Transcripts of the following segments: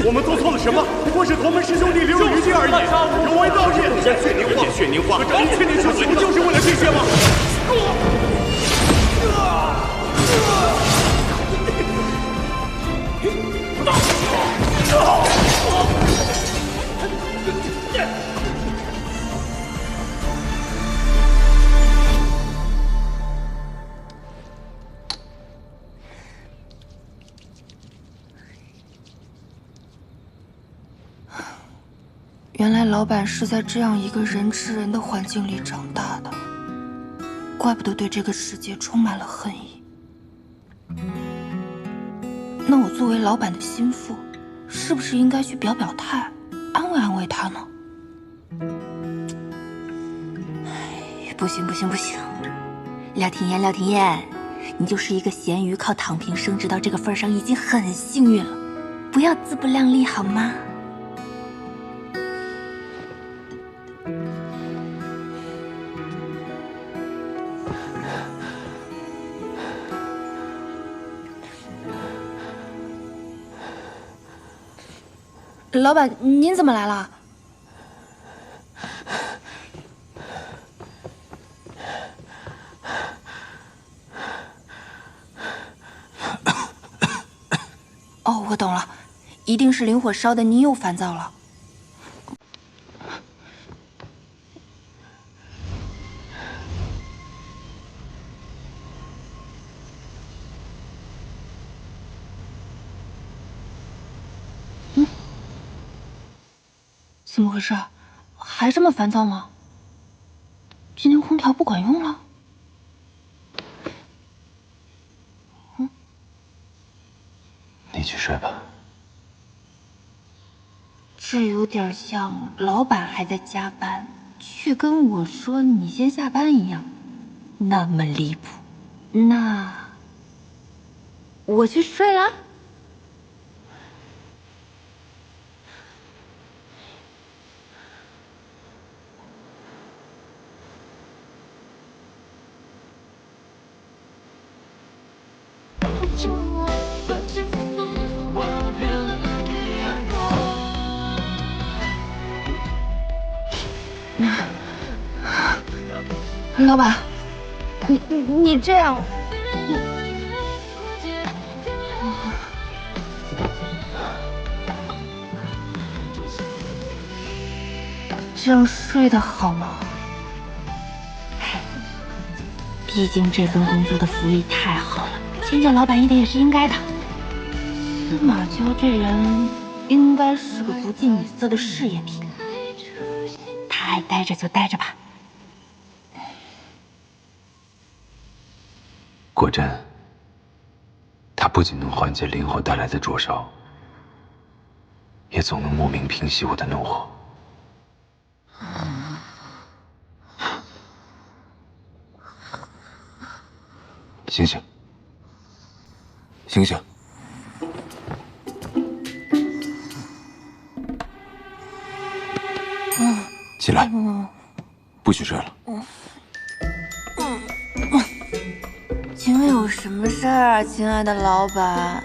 我们做错了什么？不过是同门师兄弟留有余地而已，有违道义。血凝化，和张千年修行不就是为了这些吗？原来老板是在这样一个人吃人的环境里长大的，怪不得对这个世界充满了恨意。那我作为老板的心腹，是不是应该去表表态，安慰安慰他呢？哎，不行，廖廷艳，你就是一个咸鱼，靠躺平升职到这个份上已经很幸运了，不要自不量力好吗？老板，您怎么来了？哦，我懂了，一定是灵火烧的您又烦躁了。怎么回事？还这么烦躁吗？今天空调不管用了？你去睡吧。这有点像老板还在加班，却跟我说你先下班一样，那么离谱。那我去睡了。老板，你这样，这样睡得好吗？毕竟这份工作的福利太好了，请教老板一点也是应该的。司马娇这人应该是个不近女色的事业体，他爱待着就待着吧。果真，它不仅能缓解灵火带来的灼烧，也总能莫名平息我的怒火。醒醒，醒醒！起来，不许睡了。请问有什么事儿啊，亲爱的老板？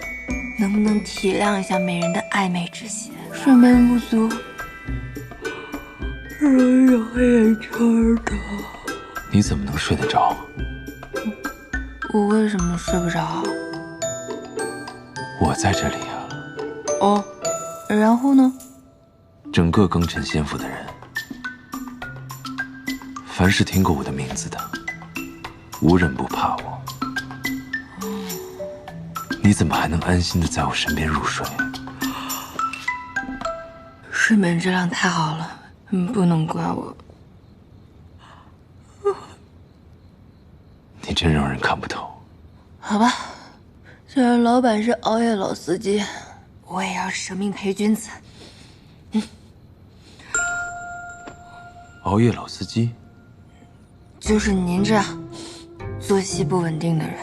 能不能体谅一下美人的暧昧之心？睡眠不足，人有眼圈的。你怎么能睡得着？我为什么睡不着？我在这里啊。哦，然后呢？整个庚辰仙府的人，凡是听过我的名字的，无人不怕我。你怎么还能安心的在我身边入睡？睡眠质量太好了，不能怪我。你真让人看不透。好吧，既然老板是熬夜老司机，我也要舍命陪君子。熬夜老司机？就是您这样作息不稳定的人。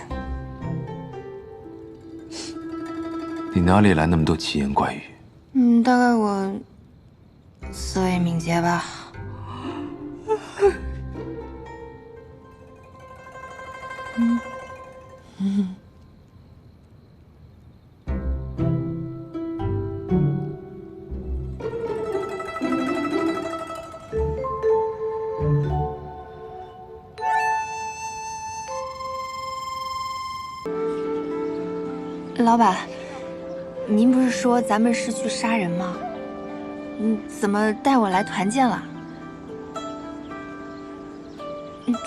你哪里来那么多奇言怪语？大概我思维敏捷吧。老板，您不是说咱们是去杀人吗？怎么带我来团建了？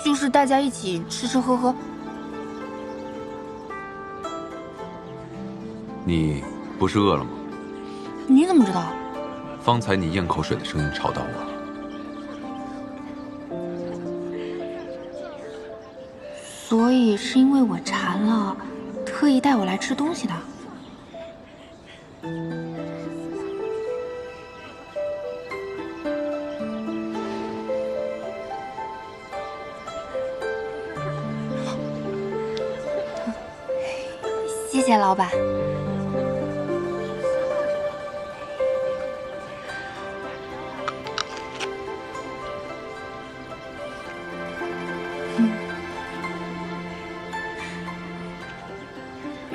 就是大家一起吃吃喝喝。你不是饿了吗？你怎么知道？方才你咽口水的声音吵到我了。所以是因为我馋了，特意带我来吃东西的。谢谢老板。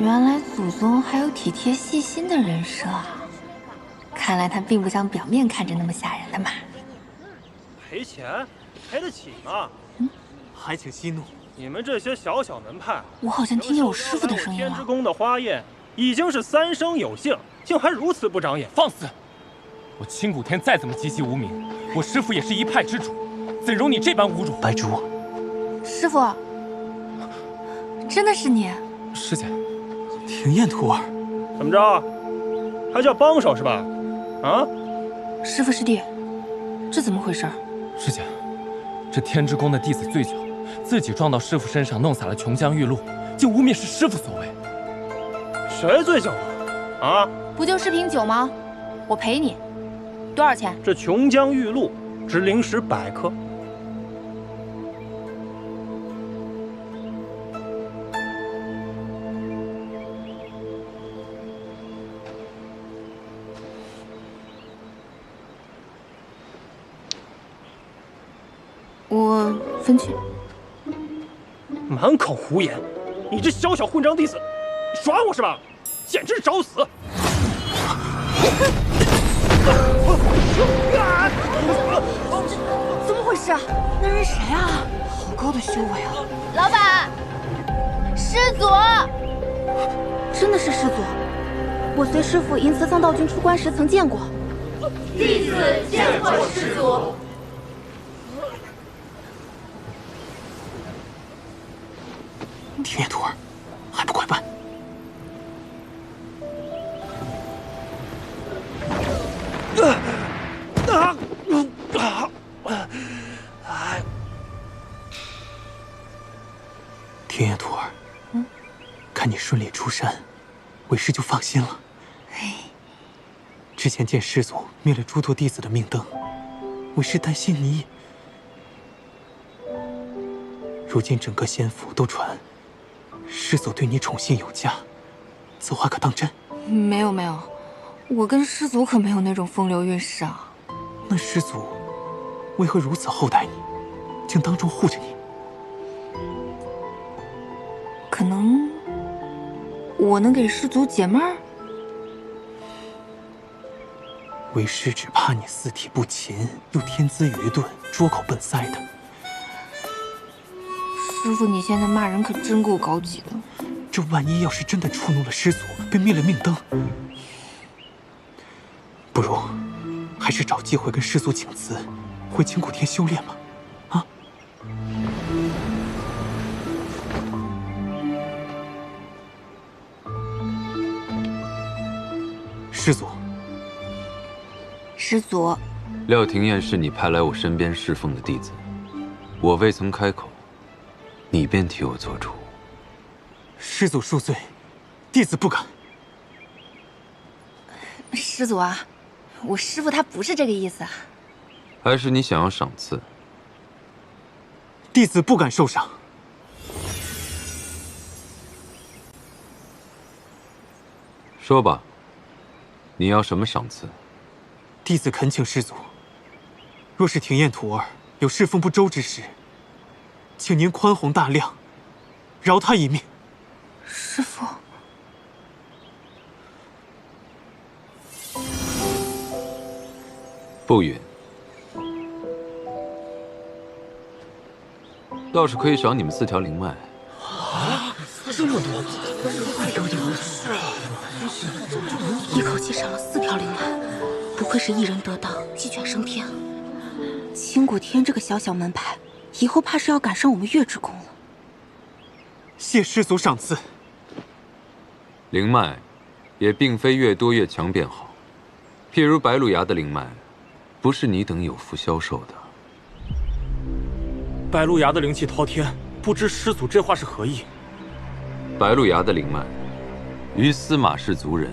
原来祖宗还有体贴细心的人设啊！看来他并不像表面看着那么吓人的嘛。赔钱，赔得起吗？还请息怒。你们这些小小门派，我好像听见我师父的声音了。天之宫的花宴已经是3生有幸，竟还如此不长眼！放肆！我青谷天再怎么籍籍无名，我师父也是一派之主，怎容你这般侮辱？白珠，师父，真的是你？师姐，庭砚徒儿，怎么着？还叫帮手是吧？啊？师父师弟，这怎么回事？师姐，这天之宫的弟子醉酒，自己撞到师父身上，弄洒了琼浆玉露，竟污蔑是师父所为。谁醉酒了？啊？不就是瓶酒吗？我赔你，多少钱？这琼浆玉露值灵石100颗。我分去。满口胡言！你这小小混账弟子，你耍我是吧？简直是找死！怎么回事？那人谁啊？好高的修为啊！老板，师祖，真的是师祖。我随师父迎慈藏道君出关时曾见过。弟子见过师祖。庭砚徒儿，还不快办！庭砚徒儿，看你顺利出山，为师就放心了。之前见师祖灭了诸多弟子的命灯，为师担心你。如今整个仙府都传师祖对你宠信有加，此话可当真？没有没有，我跟师祖可没有那种风流韵事啊。那师祖为何如此厚待你，竟当众护着你？可能我能给师祖解闷儿。为师只怕你四体不勤，又天资愚钝，拙口笨塞的。师父，你现在骂人可真够高级的。这万一要是真的触怒了师祖，被灭了命灯，不如还是找机会跟师祖请辞，回青谷天修炼吧。啊！师祖。师祖，廖廷砚是你派来我身边侍奉的弟子，我未曾开口，你便替我做主。师祖恕罪，弟子不敢。师祖啊，我师父他不是这个意思啊。还是你想要赏赐？弟子不敢受赏。说吧，你要什么赏赐？弟子恳请师祖，若是庭砚徒儿有侍奉不周之时，请您宽宏大量，饶他一命。师父，不允。倒是可以赏你们4条灵脉。啊，这么多，有点不是啊。己赏了4条灵脉，不愧是一人得道，鸡犬升天。青谷天这个小小门派，以后怕是要赶上我们月之宫了。谢师祖赏赐。灵脉，也并非越多越强便好。譬如白鹿崖的灵脉，不是你等有福消受的。白鹿崖的灵气滔天，不知师祖这话是何意？白鹿崖的灵脉，于司马氏族人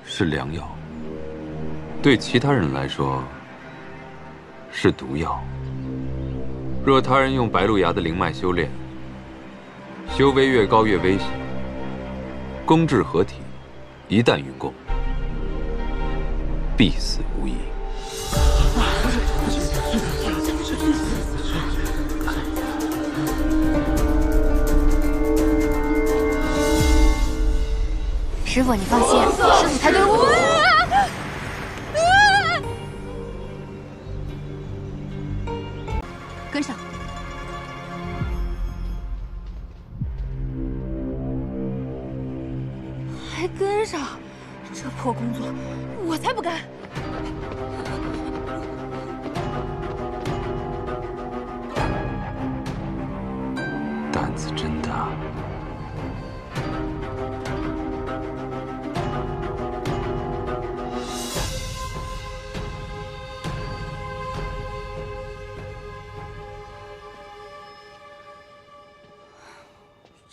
是良药，对其他人来说是毒药。若他人用白鹿崖的灵脉修炼，修为越高越危险。公质合体，一旦云共，必死无疑。师傅，你放心，师傅才对我。跟上。还跟上？这破工作，我才不干！胆子真大。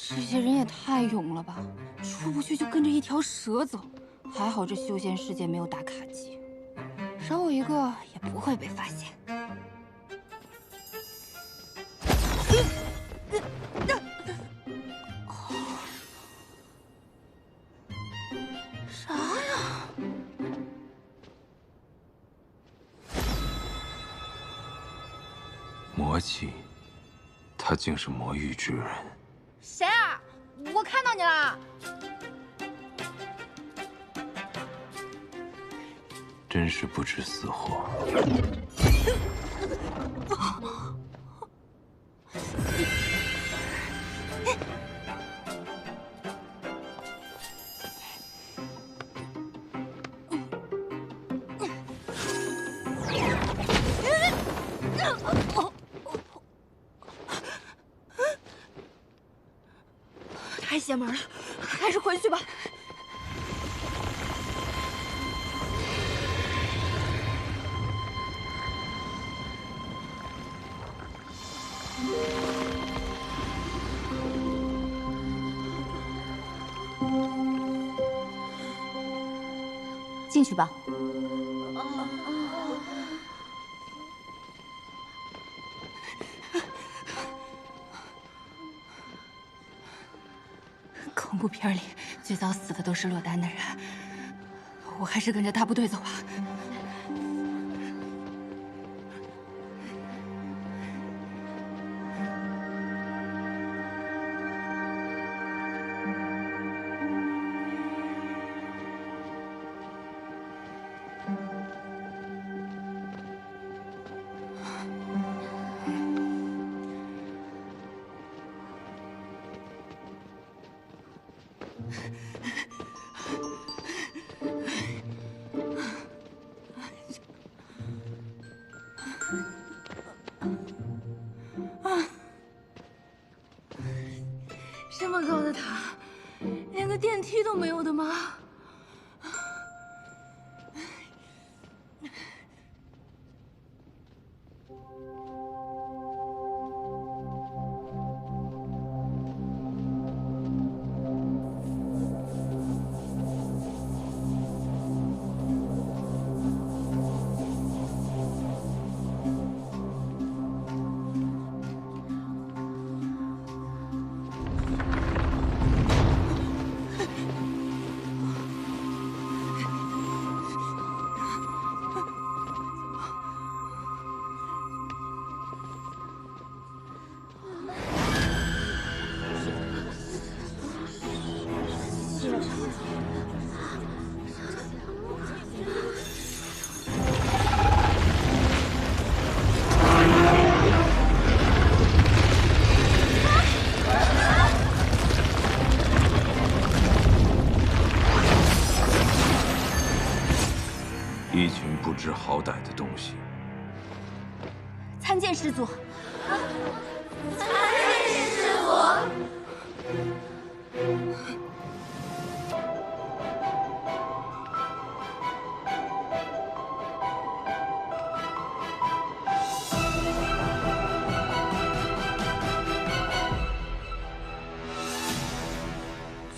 这些人也太勇了吧！出不去就跟着一条蛇走。还好这修仙世界没有打卡机，少我一个也不会被发现。啥呀？魔气，他竟是魔域之人。谁啊？我看到你了。真是不知死活。太邪门了，还是回去吧。进去吧。恐怖片里最早死的都是落单的人，我还是跟着大部队走吧。这么高的塔，连个电梯都没有的吗？一群不知好歹的东西。参见师祖。参见师祖。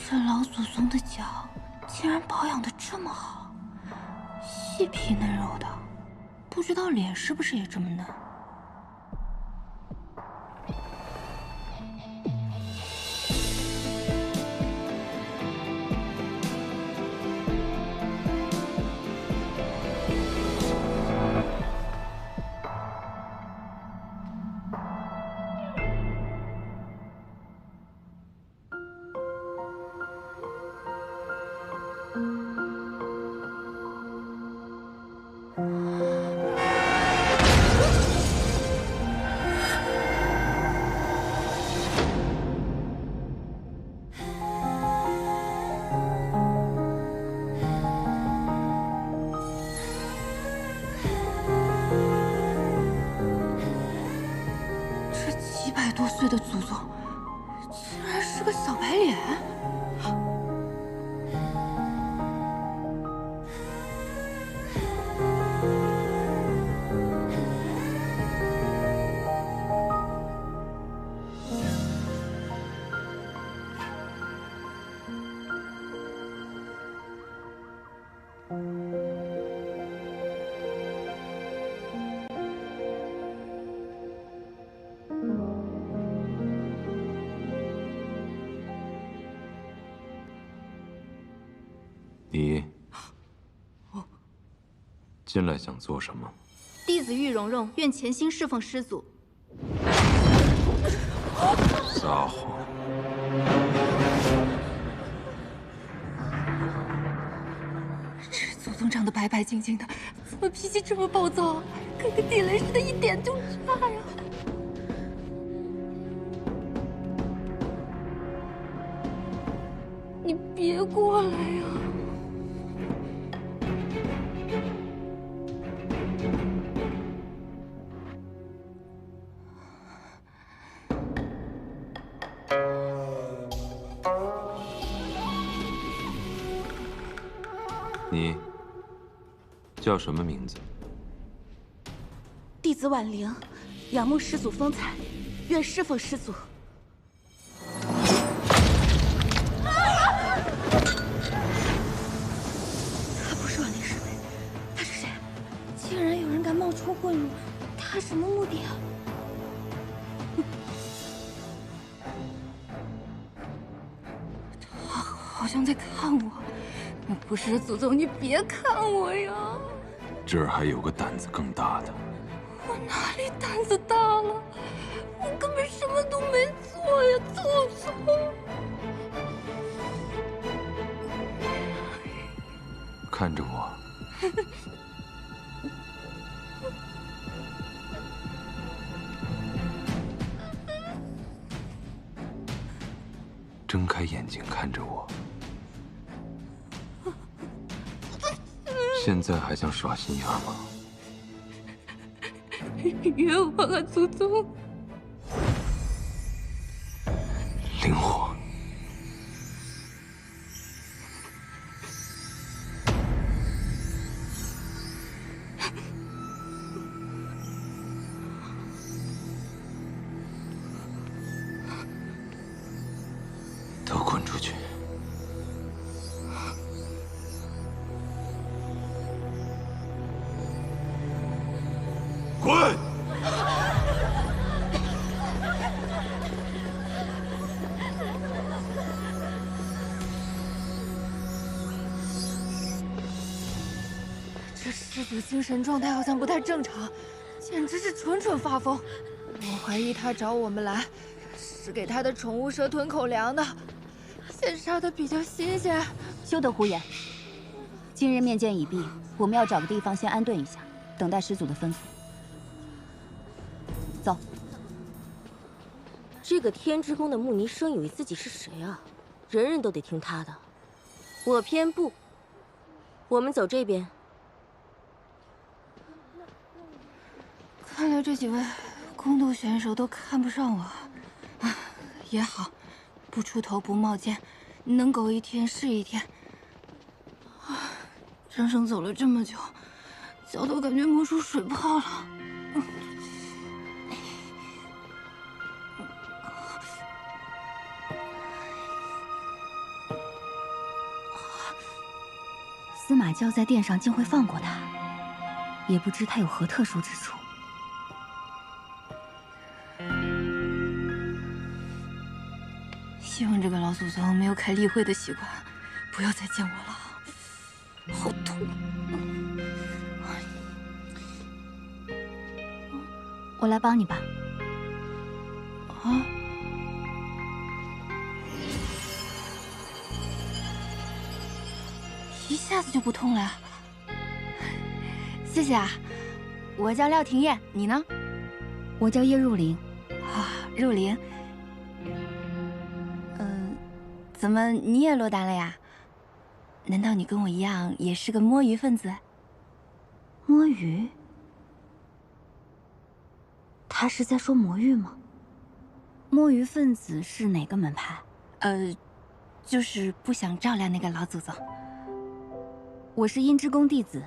这老祖宗的脚竟然保养得这么好，细皮嫩肉的，不知道脸是不是也这么嫩？多岁的祖宗，竟然是个小白脸！你进来想做什么？弟子玉蓉蓉愿潜心侍奉师祖。撒谎！这祖宗长得白白净净的，怎么脾气这么暴躁？跟个地雷似的，一点就炸呀！你别过来呀！你叫什么名字？弟子婉玲，仰慕师祖风采，愿侍奉师祖。他不是婉玲师妹，他是谁？竟然有人敢冒充混入，他什么目的啊？他好像在看我。那不是祖宗，你别看我呀！这儿还有个胆子更大的。我哪里胆子大了？我根本什么都没做呀，祖宗！看着我。睁开眼睛看着我。现在还想耍心眼吗？冤枉啊，祖宗！灵火。都滚出去！滚！这师祖精神状态好像不太正常，简直是蠢发疯。我怀疑他找我们来，是给他的宠物蛇吞口粮的。现杀的比较新鲜。休得胡言！今日面见已毕，我们要找个地方先安顿一下，等待师祖的吩咐。走。这个天之宫的穆尼生以为自己是谁啊？人人都得听他的。我偏不。我们走这边。看来这几位宫斗选手都看不上我，啊，也好，不出头不冒尖，能苟一天是一天。啊，整整走了这么久，脚都感觉磨出水泡了。司马娇在殿上竟会放过他，也不知他有何特殊之处。希望这个老祖宗没有开例会的习惯，不要再见我了，好痛！我来帮你吧。啊！一下子就不痛了，谢谢啊！我叫廖廷烨，你呢？我叫叶入灵。啊，入灵。怎么你也落单了呀？难道你跟我一样也是个摸鱼分子？摸鱼？他是在说魔域吗？摸鱼分子是哪个门派？就是不想照料那个老祖宗。我是阴之宫弟子，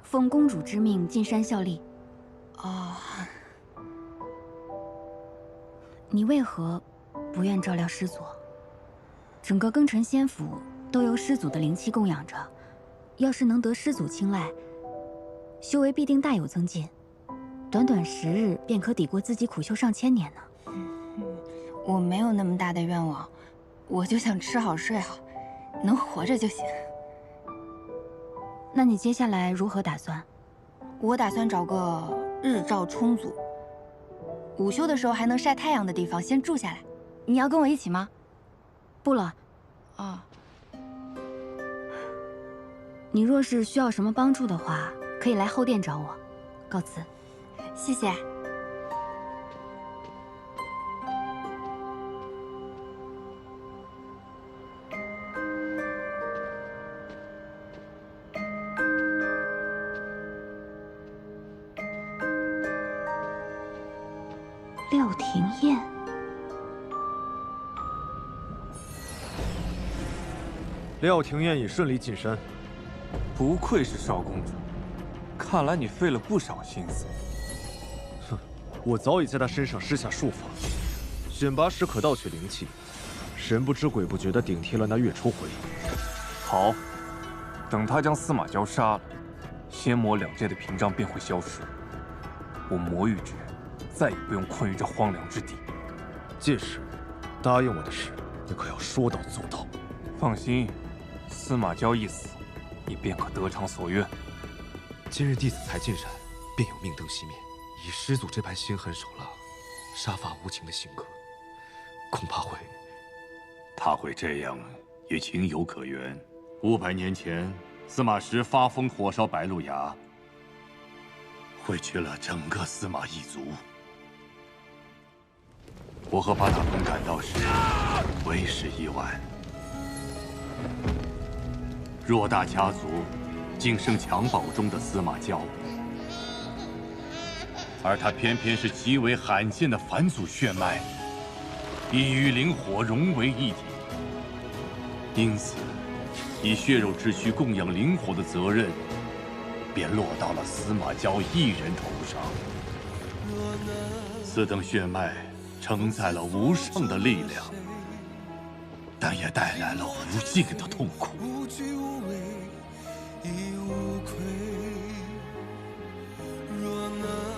奉公主之命进山效力。哦，你为何不愿照料师祖？整个庚辰仙府都由师祖的灵气供养着，要是能得师祖青睐，修为必定大有增进，短短10日便可抵过自己苦修上千年呢。我没有那么大的愿望，我就想吃好睡好，能活着就行。那你接下来如何打算？我打算找个日照充足、午休的时候还能晒太阳的地方先住下来。你要跟我一起吗？不了。啊。你若是需要什么帮助的话，可以来后殿找我。告辞。谢谢。廖廷烨。廖廷烨已顺利进山。不愧是少公主，看来你费了不少心思。哼，我早已在他身上施下术法，选拔时可盗取灵气，神不知鬼不觉地顶替了那月初回。好，等他将司马娇杀了，仙魔两界的屏障便会消失，我魔域之人再也不用困于这荒凉之地。届时，答应我的事，你可要说到做到。放心，司马娇一死，你便可得偿所愿。今日弟子才进山，便有命灯熄灭。以师祖这般心狠手辣、杀伐无情的性格，恐怕会……他会这样，也情有可原。500年前，司马师发疯火烧白鹿崖，毁去了整个司马一族。我和八大公赶到时，为时已晚。偌大家族，竟生襁褓中的司马娇，而他偏偏是极为罕见的返祖血脉，已与灵火融为一体。因此，以血肉之躯供养灵火的责任，便落到了司马娇一人头上。此等血脉承载了无上的力量，但也带来了无尽的痛苦。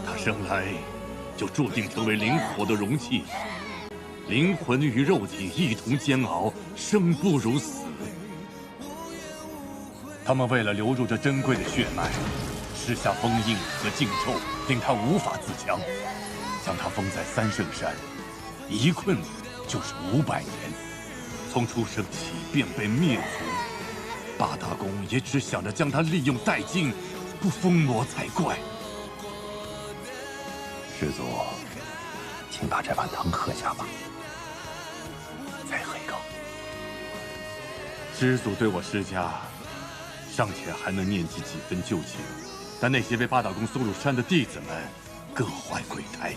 他生来就注定成为灵火的容器，灵魂与肉体一同煎熬，生不如死。他们为了留住这珍贵的血脉，施下封印和禁咒，令他无法自强，将他封在三圣山，一困就是500年。从出生起便被灭族，八大公也只想着将他利用殆尽，不封魔才怪。师祖，请把这碗汤喝下吧。再喝一口。师祖对我施加，尚且还能念及几分旧情，但那些被八大公送入山的弟子们，各怀鬼胎，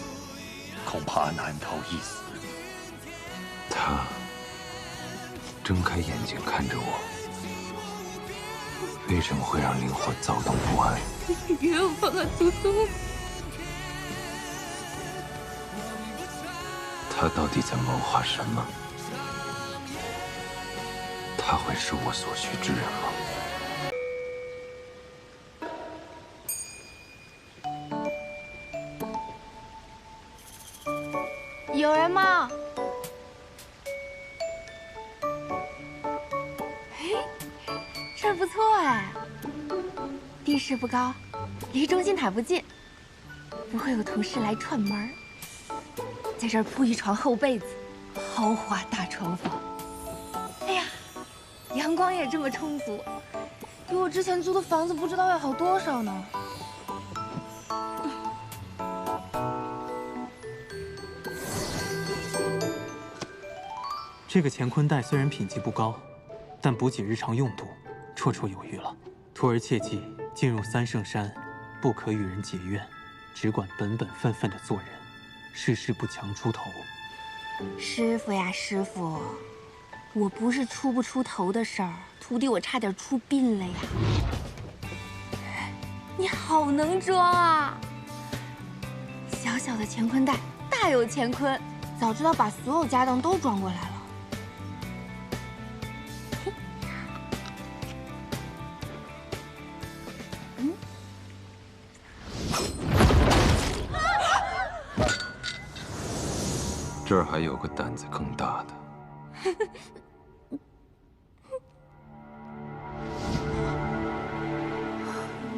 恐怕难逃一死。他睁开眼睛看着我，为什么会让灵火躁动不安？冤枉啊，祖宗！他到底在谋划什么？他会是我所需之人吗？有人吗？嘿，这儿不错哎，地势不高，离中心塔不近，不会有同事来串门儿。在这儿铺一床厚被子，豪华大床房。哎呀，阳光也这么充足，比我之前租的房子不知道要好多少呢。这个乾坤袋虽然品级不高，但补给日常用途绰绰有余了。徒儿切记，进入三圣山，不可与人结怨，只管本本分分的做人，事事不强出头。师傅呀，师傅，我不是出不出头的事儿，徒弟我差点出殡了呀。你好能装啊！小小的乾坤袋，大有乾坤，早知道把所有家当都装过来了。这儿还有个胆子更大的。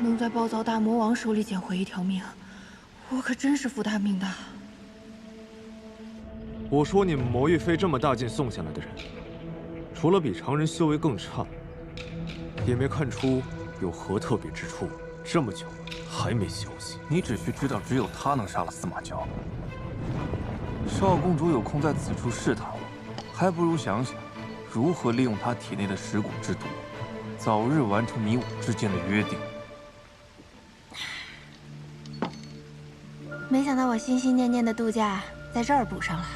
能在暴躁大魔王手里捡回一条命，我可真是福大命大。我说你们魔域费这么大劲送下来的人，除了比常人修为更差，也没看出有何特别之处。这么久还没消息，你只需知道，只有他能杀了司马交。少公主有空在此处试探我，还不如想想如何利用她体内的蚀骨之毒，早日完成你我之间的约定。没想到我心心念念的度假在这儿补上了。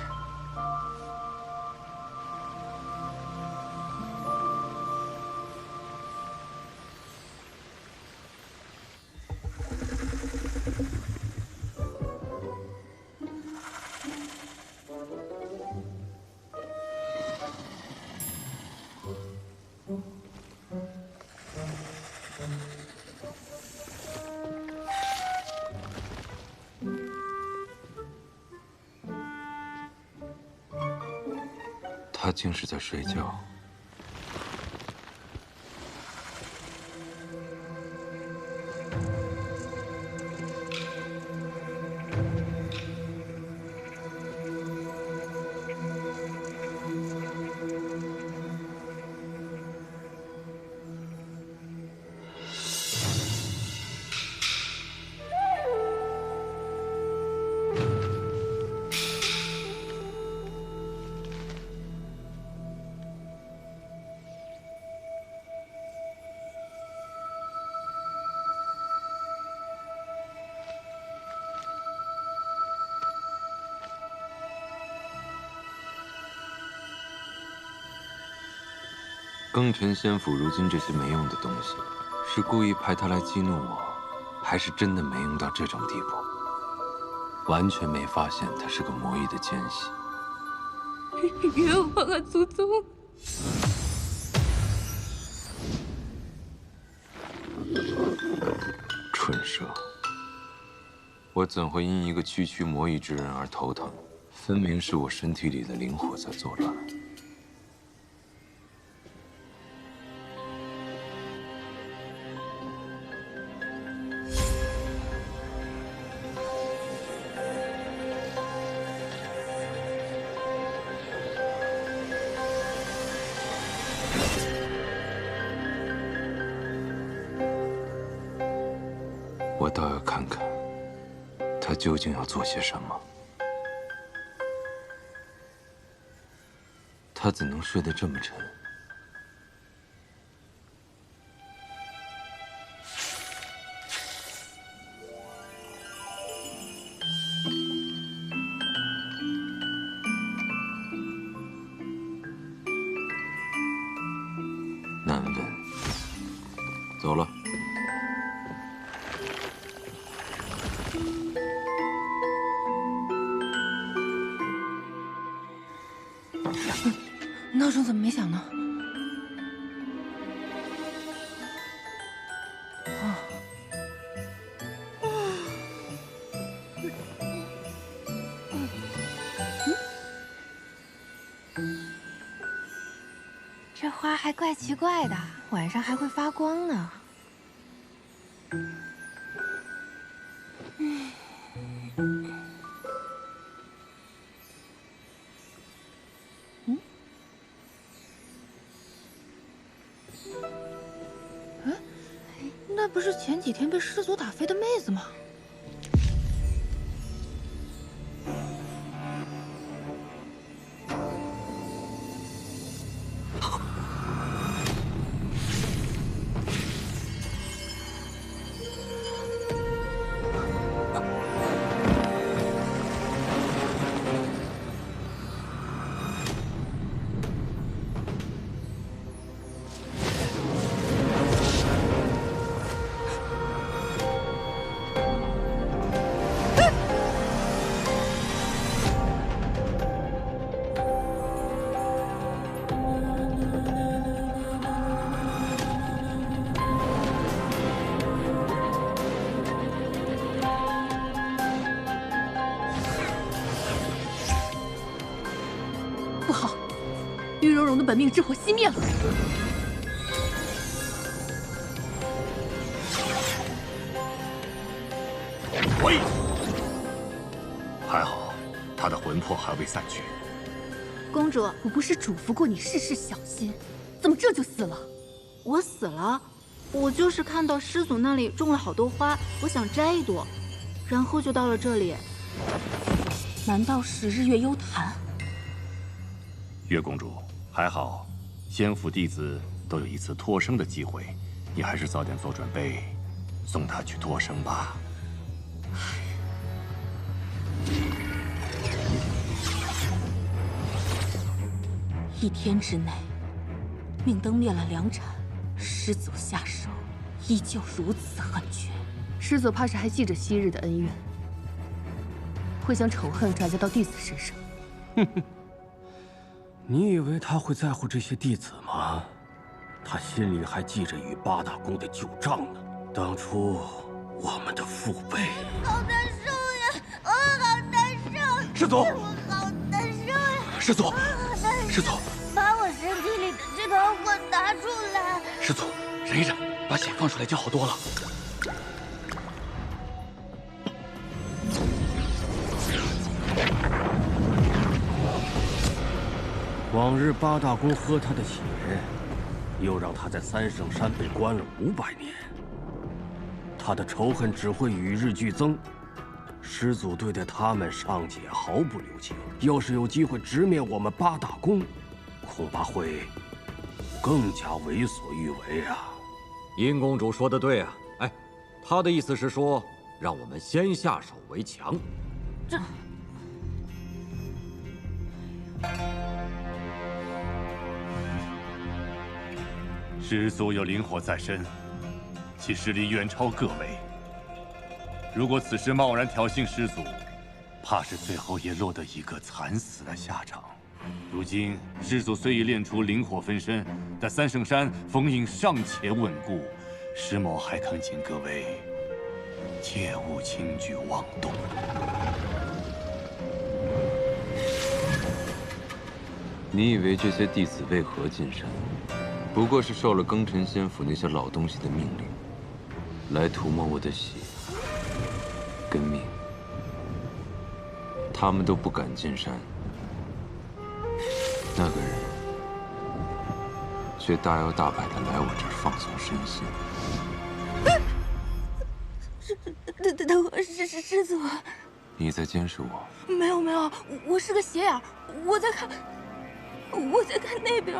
他竟是在睡觉。庚辰仙府如今这些没用的东西，是故意派他来激怒我，还是真的没用到这种地步？完全没发现他是个魔域的奸细。冤枉啊，祖宗！蠢蛇！我怎会因一个区区魔域之人而头疼？分明是我身体里的灵火在作乱。我倒要看看，他究竟要做些什么。他怎能睡得这么沉？走了。闹钟怎么没响呢？这花还怪奇怪的，晚上还会发光呢。那不是前几天被师祖打飞的妹子吗？不好，玉蓉蓉的本命之火熄灭了。喂，还好，她的魂魄还未散去。公主，我不是嘱咐过你事事小心，怎么这就死了？我死了，我就是看到师祖那里种了好多花，我想摘一朵，然后就到了这里。难道是日月幽潭？月公主，还好，先府弟子都有一次脱生的机会，你还是早点做准备，送他去脱生吧。1天之内，命灯灭了2盏，师祖下手依旧如此狠绝。师祖怕是还记着昔日的恩怨，会将仇恨转嫁到弟子身上。哼哼。你以为他会在乎这些弟子吗？他心里还记着与八大宫的旧账呢。当初我们的父辈……好难受呀，我好难受。师祖，我好难受呀。师祖，师祖，把我身体里的这团火拿出来。师祖，忍一忍，把血放出来就好多了。往日八大宫喝他的血，又让他在三圣山被关了500年。他的仇恨只会与日俱增。师祖对待他们尚且毫不留情，要是有机会直面我们八大宫，恐怕会更加为所欲为啊！殷公主说的对啊，哎，她的意思是说，让我们先下手为强。这。师祖有灵火在身，其实力远超各位。如果此时贸然挑衅师祖，怕是最后也落得一个惨死的下场。如今师祖虽已练出灵火分身，但三圣山封印尚且稳固，师某还恳请各位切勿轻举妄动。你以为这些弟子为何进山？不过是受了庚辰仙府那些老东西的命令，来涂抹我的血跟命。他们都不敢进山，那个人却大摇大摆地来我这儿放松身心。等会儿，师祖，你在监视我？没有，我是个斜眼，我在看那边。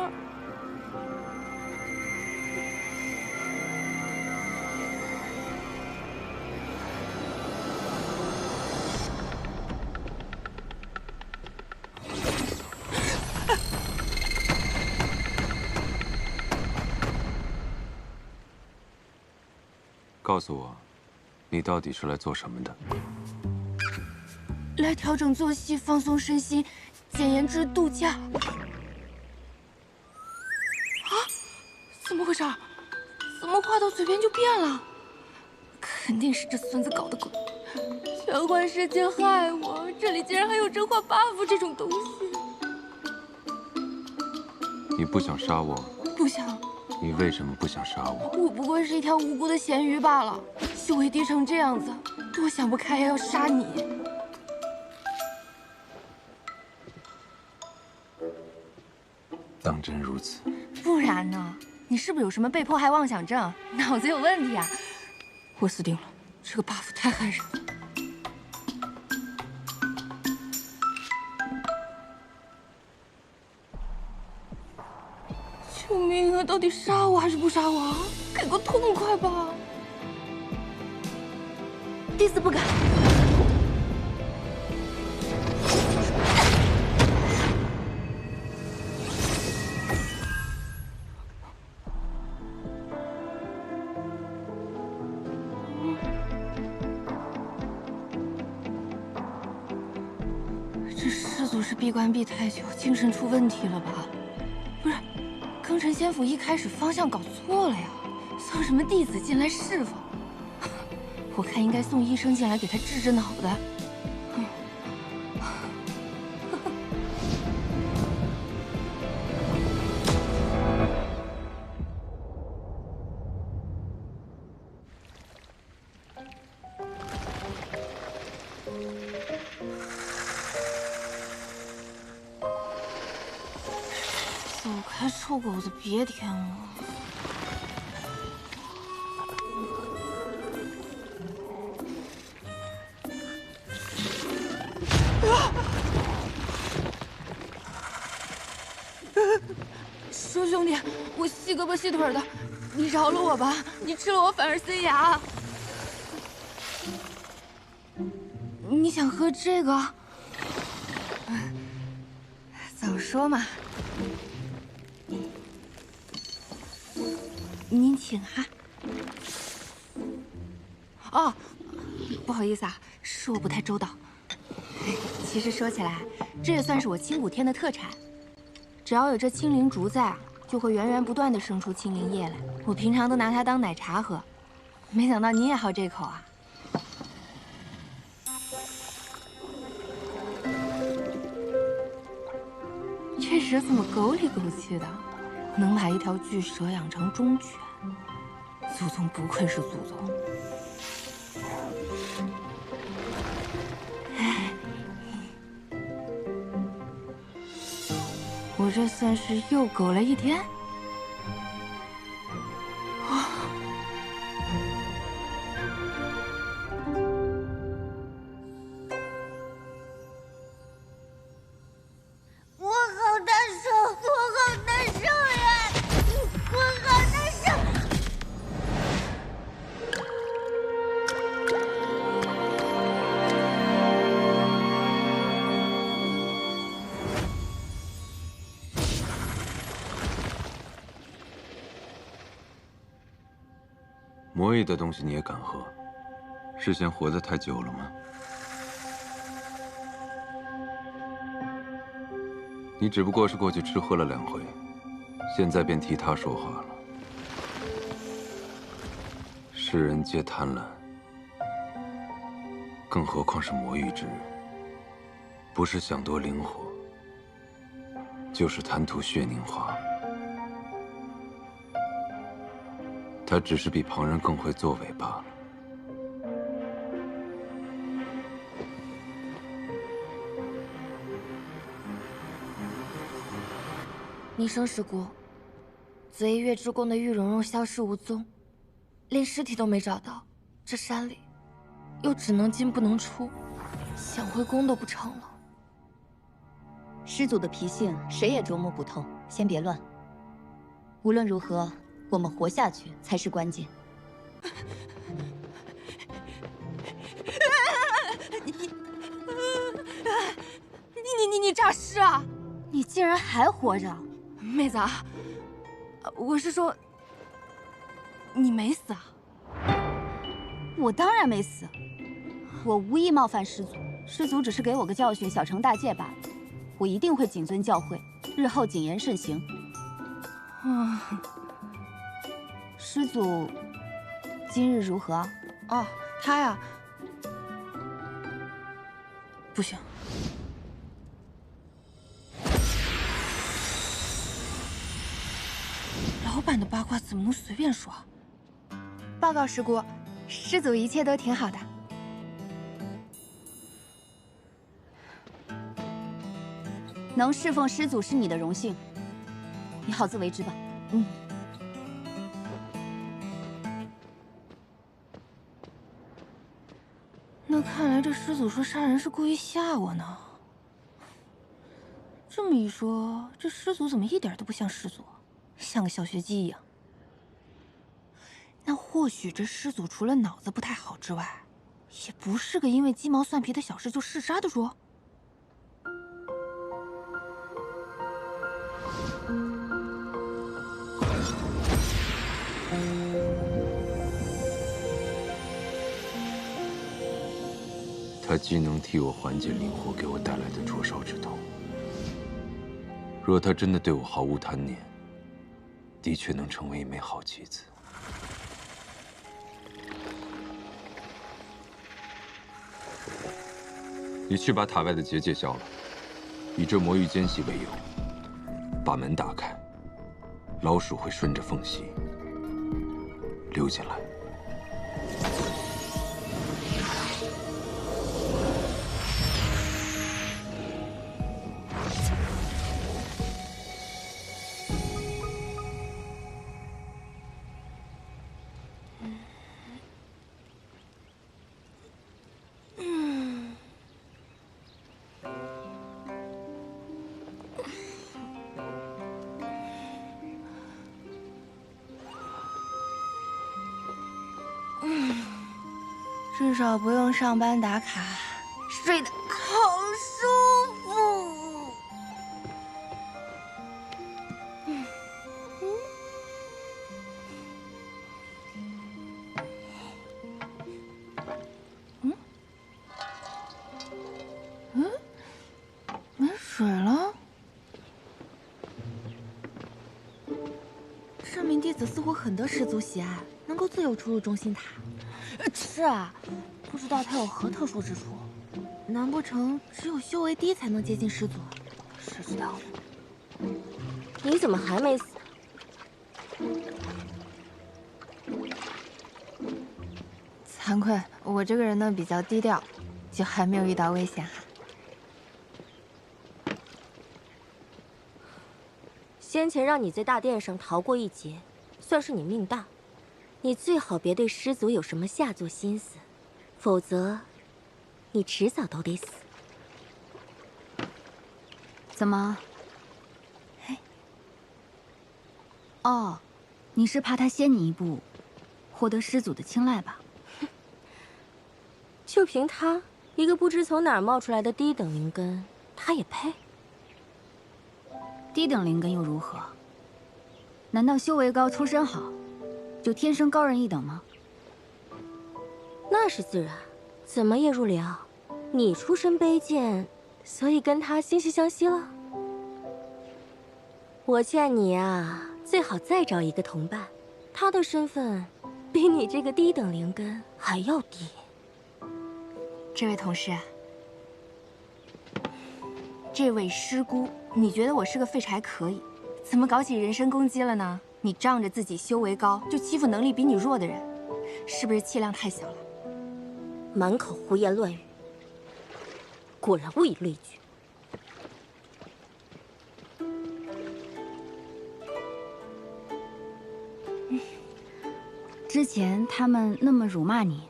告诉我，你到底是来做什么的？来调整作息，放松身心，减颜值度假。啊？怎么回事？怎么话到嘴边就变了？肯定是这孙子搞的鬼！全幻世界害我，这里竟然还有真化 buff 这种东西。你不想杀我？不想。你为什么不想杀我？我不过是一条无辜的咸鱼罢了，修为低成这样子，多想不开呀，要杀你！当真如此？不然呢？你是不是有什么被迫害妄想症？脑子有问题啊！我死定了，这个 buff 太害人了。救命啊！到底杀我还是不杀我？给个痛快吧！弟子不敢。这师祖是闭关闭太久，精神出问题了吧？不是。庚辰仙府一开始方向搞错了呀，送什么弟子进来侍奉？我看应该送医生进来给他治脑袋。走开，臭狗子，别舔我！说兄弟，我细胳膊细腿的，你饶了我吧！你吃了我反而塞牙。你想喝这个？早说嘛！您请哈。哦，不好意思啊，是我不太周到。其实说起来，这也算是我清谷天的特产。只要有这青灵竹在啊，就会源源不断的生出青灵叶来。我平常都拿它当奶茶喝，没想到你也好这口啊。这蛇怎么狗里狗气的？能把一条巨蛇养成忠犬，祖宗不愧是祖宗。哎，我这算是又狗了一天。魔异的东西你也敢喝？是嫌活得太久了吗？你只不过是过去吃喝了2回，现在便替他说话了。世人皆贪婪，更何况是魔域之人，不是想夺灵火，就是贪图血凝华。他只是比旁人更会作为罢了。逆生石谷，紫 A 月之宫的玉蓉蓉消失无踪，连尸体都没找到。这山里，又只能进不能出，想回宫都不成了。师祖的脾性，谁也捉摸不透。先别乱。无论如何，我们活下去才是关键。你诈尸啊！你竟然还活着！妹子啊，我是说，你没死啊？我当然没死，我无意冒犯师祖，师祖只是给我个教训，小惩大戒罢了。我一定会谨遵教诲，日后谨言慎行。师祖今日如何？哦，他呀，不行。老板的八卦怎么能随便说？报告师姑，师祖一切都挺好的。能侍奉师祖是你的荣幸，你好自为之吧。那看来这师祖说杀人是故意吓我呢。这么一说，这师祖怎么一点都不像师祖，像个小学鸡一样？那或许这师祖除了脑子不太好之外，也不是个因为鸡毛蒜皮的小事就嗜杀的主。他既能替我缓解灵火给我带来的灼烧之痛，若他真的对我毫无贪念，的确能成为一枚好棋子。你去把塔外的结界消了，以这魔域间隙为由，把门打开，老鼠会顺着缝隙溜进来。至少不用上班打卡，睡得好舒服。没水了。这名弟子似乎很得师祖喜爱，能够自由出入中心塔。是啊，不知道他有何特殊之处？难不成只有修为低才能接近师祖？谁知道？你怎么还没死？惭愧，我这个人呢比较低调，就还没有遇到危险。先前让你在大殿上逃过一劫，算是你命大。你最好别对师祖有什么下作心思，否则，你迟早都得死。怎么？哦，你是怕他先你一步，获得师祖的青睐吧？就凭他一个不知从哪儿冒出来的低等灵根，他也配？低等灵根又如何？难道修为高、出身好，就天生高人一等吗？那是自然，怎么也入了？你出身卑贱，所以跟他惺惺相惜了？我劝你啊，最好再找一个同伴，他的身份比你这个低等灵根还要低。这位同事，这位师姑，你觉得我是个废柴可以，怎么搞起人身攻击了呢？你仗着自己修为高，就欺负能力比你弱的人，是不是气量太小了？满口胡言乱语，果然物以类聚。之前他们那么辱骂你，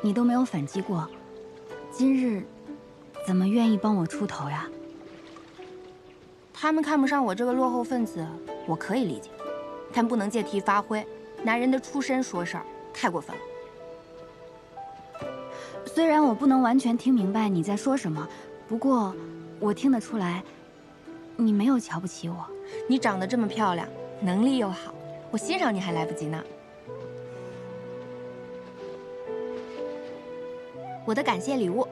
你都没有反击过，今日怎么愿意帮我出头呀？他们看不上我这个落后分子，我可以理解，但不能借题发挥，拿人的出身说事儿，太过分了。虽然我不能完全听明白你在说什么，不过我听得出来，你没有瞧不起我。你长得这么漂亮，能力又好，我欣赏你还来不及呢。我的感谢礼物，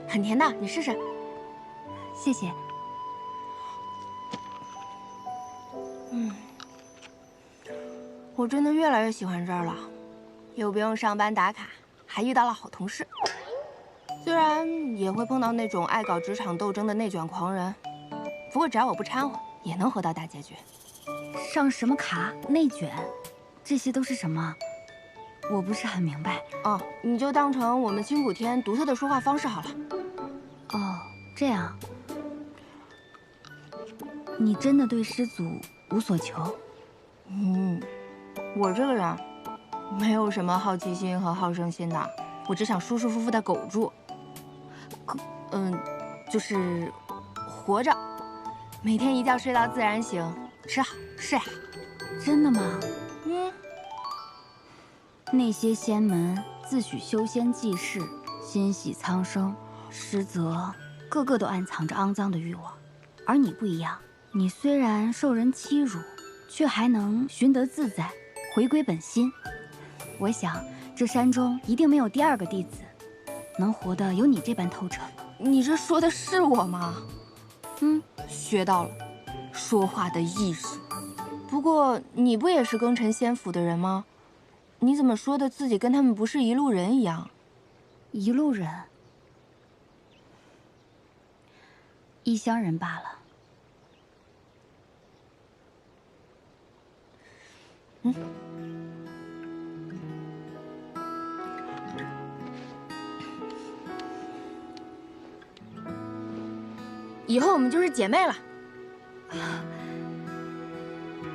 很甜的，你试试。谢谢。我真的越来越喜欢这儿了，又不用上班打卡，还遇到了好同事。虽然也会碰到那种爱搞职场斗争的内卷狂人，不过只要我不掺和，也能活到大结局。上什么卡？内卷？这些都是什么？我不是很明白。哦，你就当成我们青谷天独特的说话方式好了。哦，这样。你真的对师祖无所求？我这个人没有什么好奇心和好胜心的，我只想舒舒服服的苟住。就是活着，每天一觉睡到自然醒，吃好睡好。真的吗？那些仙门自诩修仙济世，心系苍生，实则个个都暗藏着肮脏的欲望。而你不一样，你虽然受人欺辱，却还能寻得自在，回归本心。我想这山中一定没有第二个弟子能活得有你这般透彻。你这说的是我吗？学到了说话的艺术。不过你不也是庚辰仙府的人吗？你怎么说的自己跟他们不是一路人一样？一路人，异乡人罢了。以后我们就是姐妹了。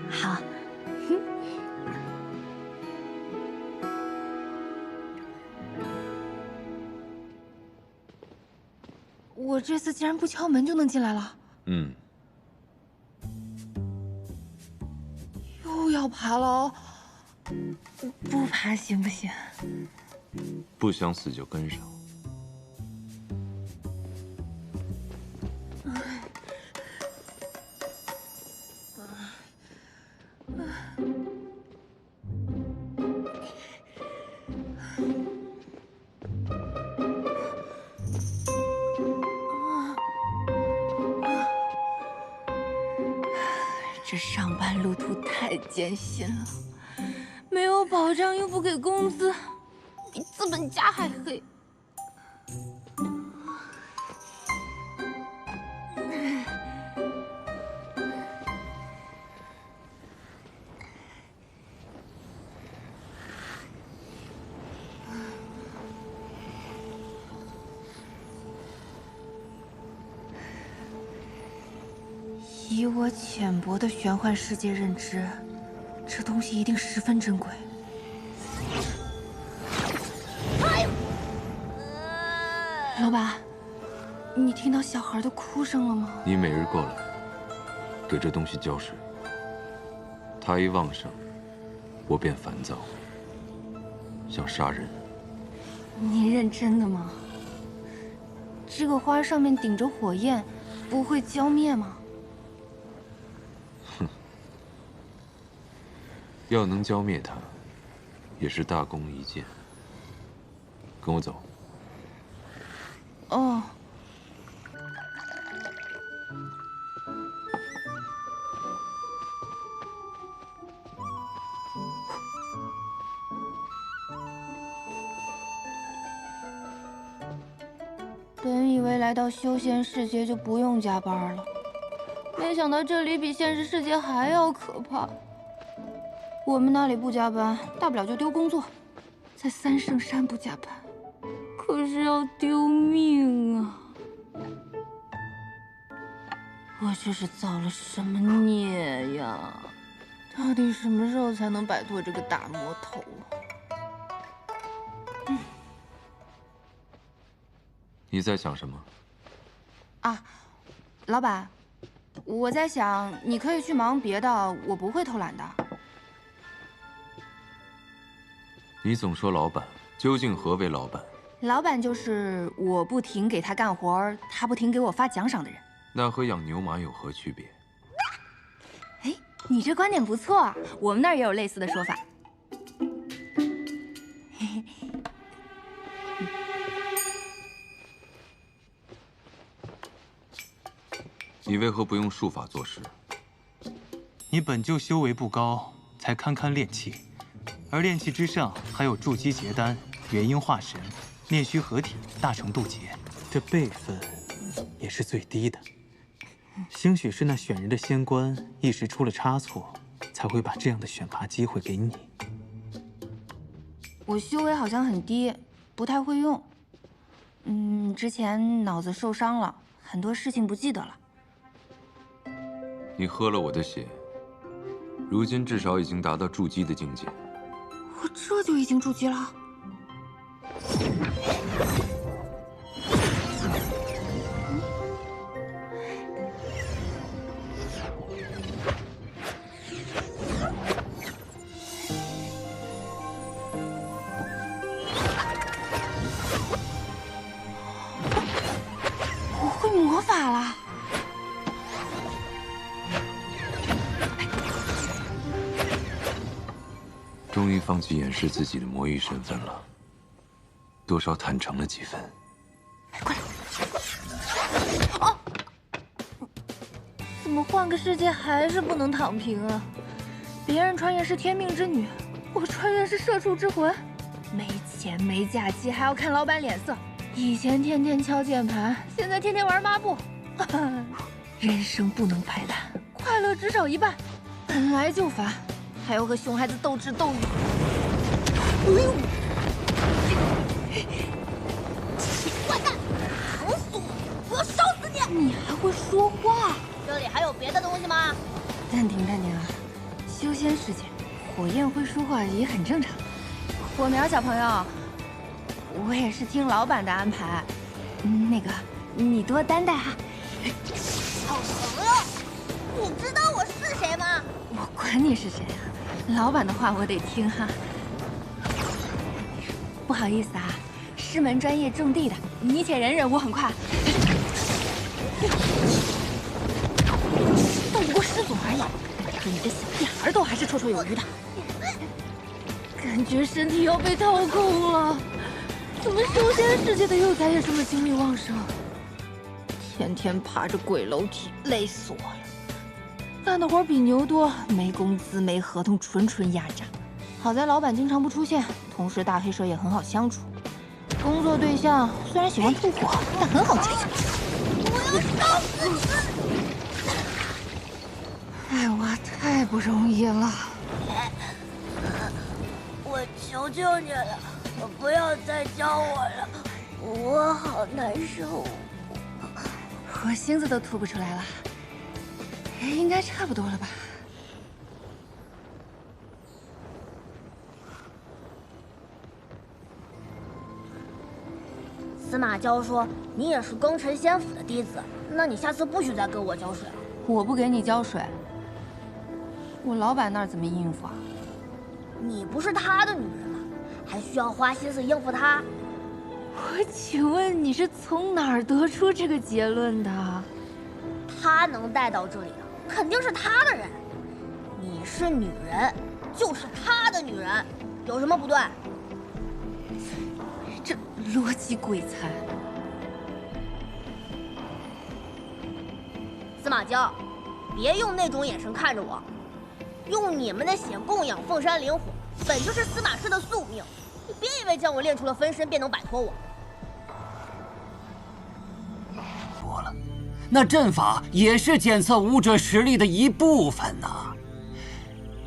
好。我这次竟然不敲门就能进来了。又要爬楼，不爬行不行？不想死就跟上。这上班路途太艰辛了，没有保障又不给工资，比资本家还黑。以我浅薄的玄幻世界认知，这东西一定十分珍贵。老板，你听到小孩的哭声了吗？你每日过来，给这东西浇水，它一旺盛，我便烦躁，想杀人。你认真的吗？这个花上面顶着火焰，不会浇灭吗？要能浇灭它，也是大功一件。跟我走。哦。本以为来到修仙世界就不用加班了，没想到这里比现实世界还要可怕。我们那里不加班，大不了就丢工作；在三圣山不加班，可是要丢命啊！我这是造了什么孽呀？到底什么时候才能摆脱这个大魔头啊？你在想什么？啊，老板，我在想，你可以去忙别的，我不会偷懒的。你总说老板，究竟何为老板？老板就是我不停给他干活，他不停给我发奖赏的人。那和养牛马有何区别？哎，你这观点不错啊，我们那儿也有类似的说法。你为何不用术法作诗？你本就修为不高，才堪堪炼气，而炼气之上还有筑基结丹、元婴化神、炼虚合体、大成渡劫，这辈分也是最低的。兴许是那选人的仙官一时出了差错，才会把这样的选拔机会给你。我修为好像很低，不太会用。之前脑子受伤了，很多事情不记得了。你喝了我的血，如今至少已经达到筑基的境界。我这就已经筑基了。我会魔法了。终于放弃掩饰自己的魔域身份了，多少坦诚了几分。快来！哦，怎么换个世界还是不能躺平啊？别人穿越是天命之女，我穿越是社畜之魂，没钱没假期，还要看老板脸色。以前天天敲键盘，现在天天玩抹布。人生不能白烂，快乐只少一半，本来就烦。还要和熊孩子斗智斗勇。哎呦！坏蛋，疼死我！我要烧死你！你还会说话？这里还有别的东西吗？淡定淡定啊！修仙世界，火焰会说话也很正常。火苗小朋友，我也是听老板的安排。那个，你多担待哈。好朋友，你知道我是谁吗？我管你是谁啊！老板的话我得听哈。不好意思啊，师门专业种地的，你且忍忍，我很快。斗不过师祖而已，可你这小屁孩都还是绰绰有余的。感觉身体要被掏空了，怎么修仙世界的幼崽也这么精力旺盛？天天爬着鬼楼梯，累死我了。干的活比牛多，没工资没合同，纯纯压榨。好在老板经常不出现，同时大黑蛇也很好相处。工作对象虽然喜欢吐火，但很好接近。我要烧死你！哎，我太不容易了。我求求你了，不要再教我了，我好难受。我星子都吐不出来了。应该差不多了吧？司马昭说你也是庚辰仙府的弟子，那你下次不许再给我浇水了。我不给你浇水，我老板那儿怎么应付啊？你不是他的女人吗？还需要花心思应付他？我请问你是从哪儿得出这个结论的？他能带到这里的，肯定是他的人。你是女人，就是他的女人，有什么不对？这逻辑鬼才！司马娇，别用那种眼神看着我，用你们的血供养凤山灵火，本就是司马氏的宿命。你别以为将我练出了分身便能摆脱我。错了。那阵法也是检测武者实力的一部分呐，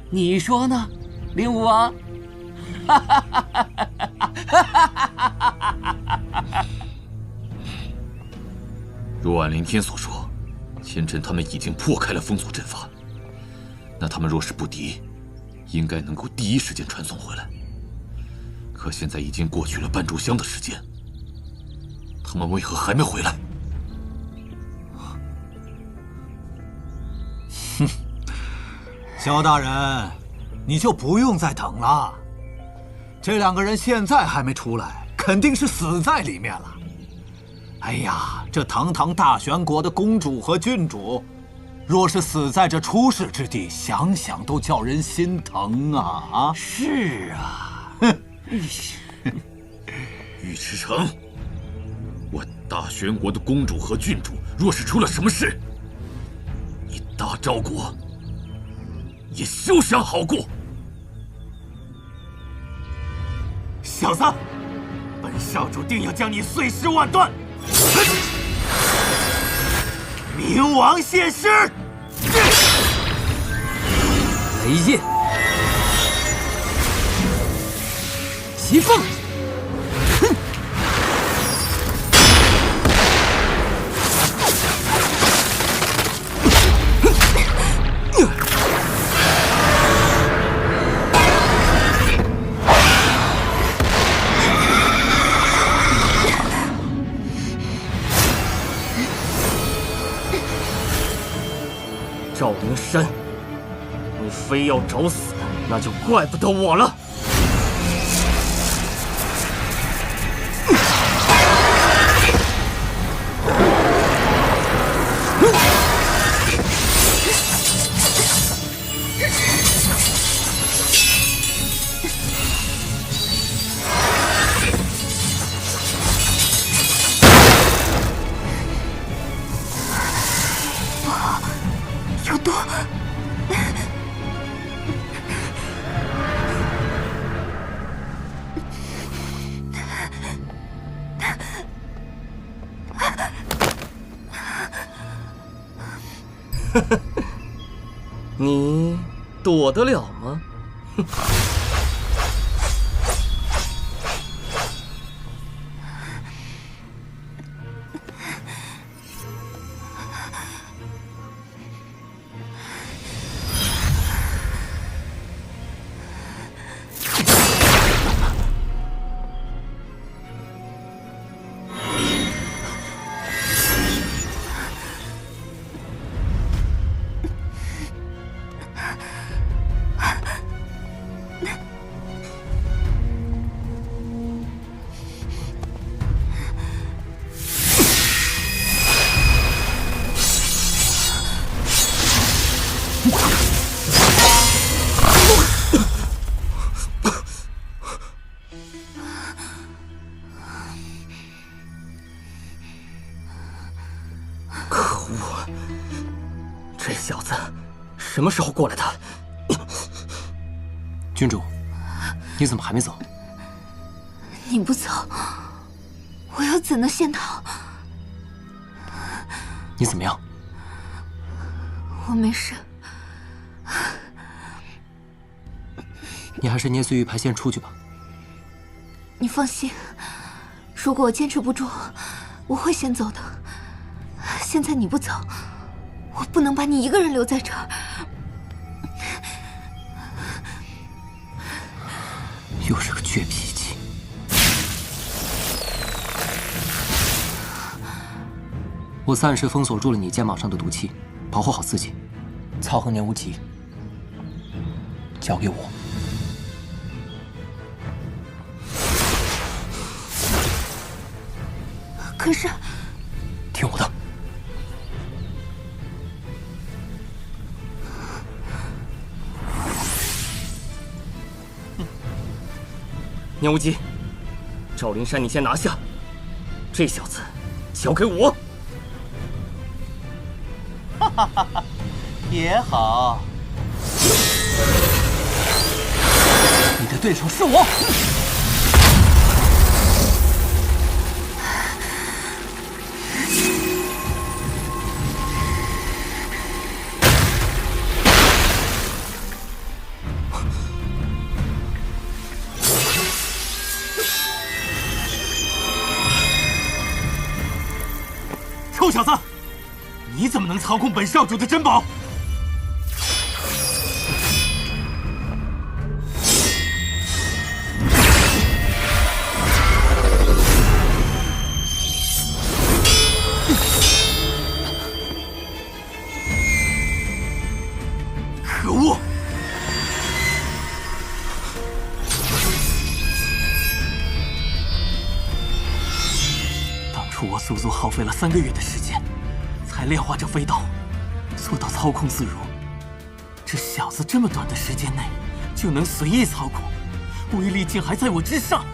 你说呢，灵武王？若按凌天所说，前尘他们已经破开了封锁阵法，那他们若是不敌，应该能够第一时间传送回来。可现在已经过去了半炷香的时间，他们为何还没回来？哼，萧大人，你就不用再等了。这两个人现在还没出来，肯定是死在里面了。哎呀，这堂堂大玄国的公主和郡主，若是死在这出世之地，想想都叫人心疼啊！啊，是啊，哼，尉迟诚，我大玄国的公主和郡主，若是出了什么事，赵国也休想好过。小子，本少主定要将你碎尸万段！冥王现世！雷焰，疾风，哼！赵灵山，你非要找死，那就怪不得我了。有毒！你躲得了吗？哼！可恶！这小子什么时候过来的？郡主，你怎么还没走？你不走，我又怎能先逃？你怎么样？我没事。你还是捏碎玉牌先出去吧。你放心，如果我坚持不住，我会先走的。现在你不走，我不能把你一个人留在这儿。又是个倔脾气。我暂时封锁住了你肩膀上的毒气，保护好自己。曹恒年无极，交给我。可是，听我的。年无极，赵灵山你先拿下，这小子交给我。哈哈哈哈，也好。你的对手是我。臭小子，你怎么能操控本少主的珍宝？可恶！当初我足足耗费了3个月的时间，才炼化这飞刀，做到操控自如。这小子这么短的时间内就能随意操控，威力竟还在我之上。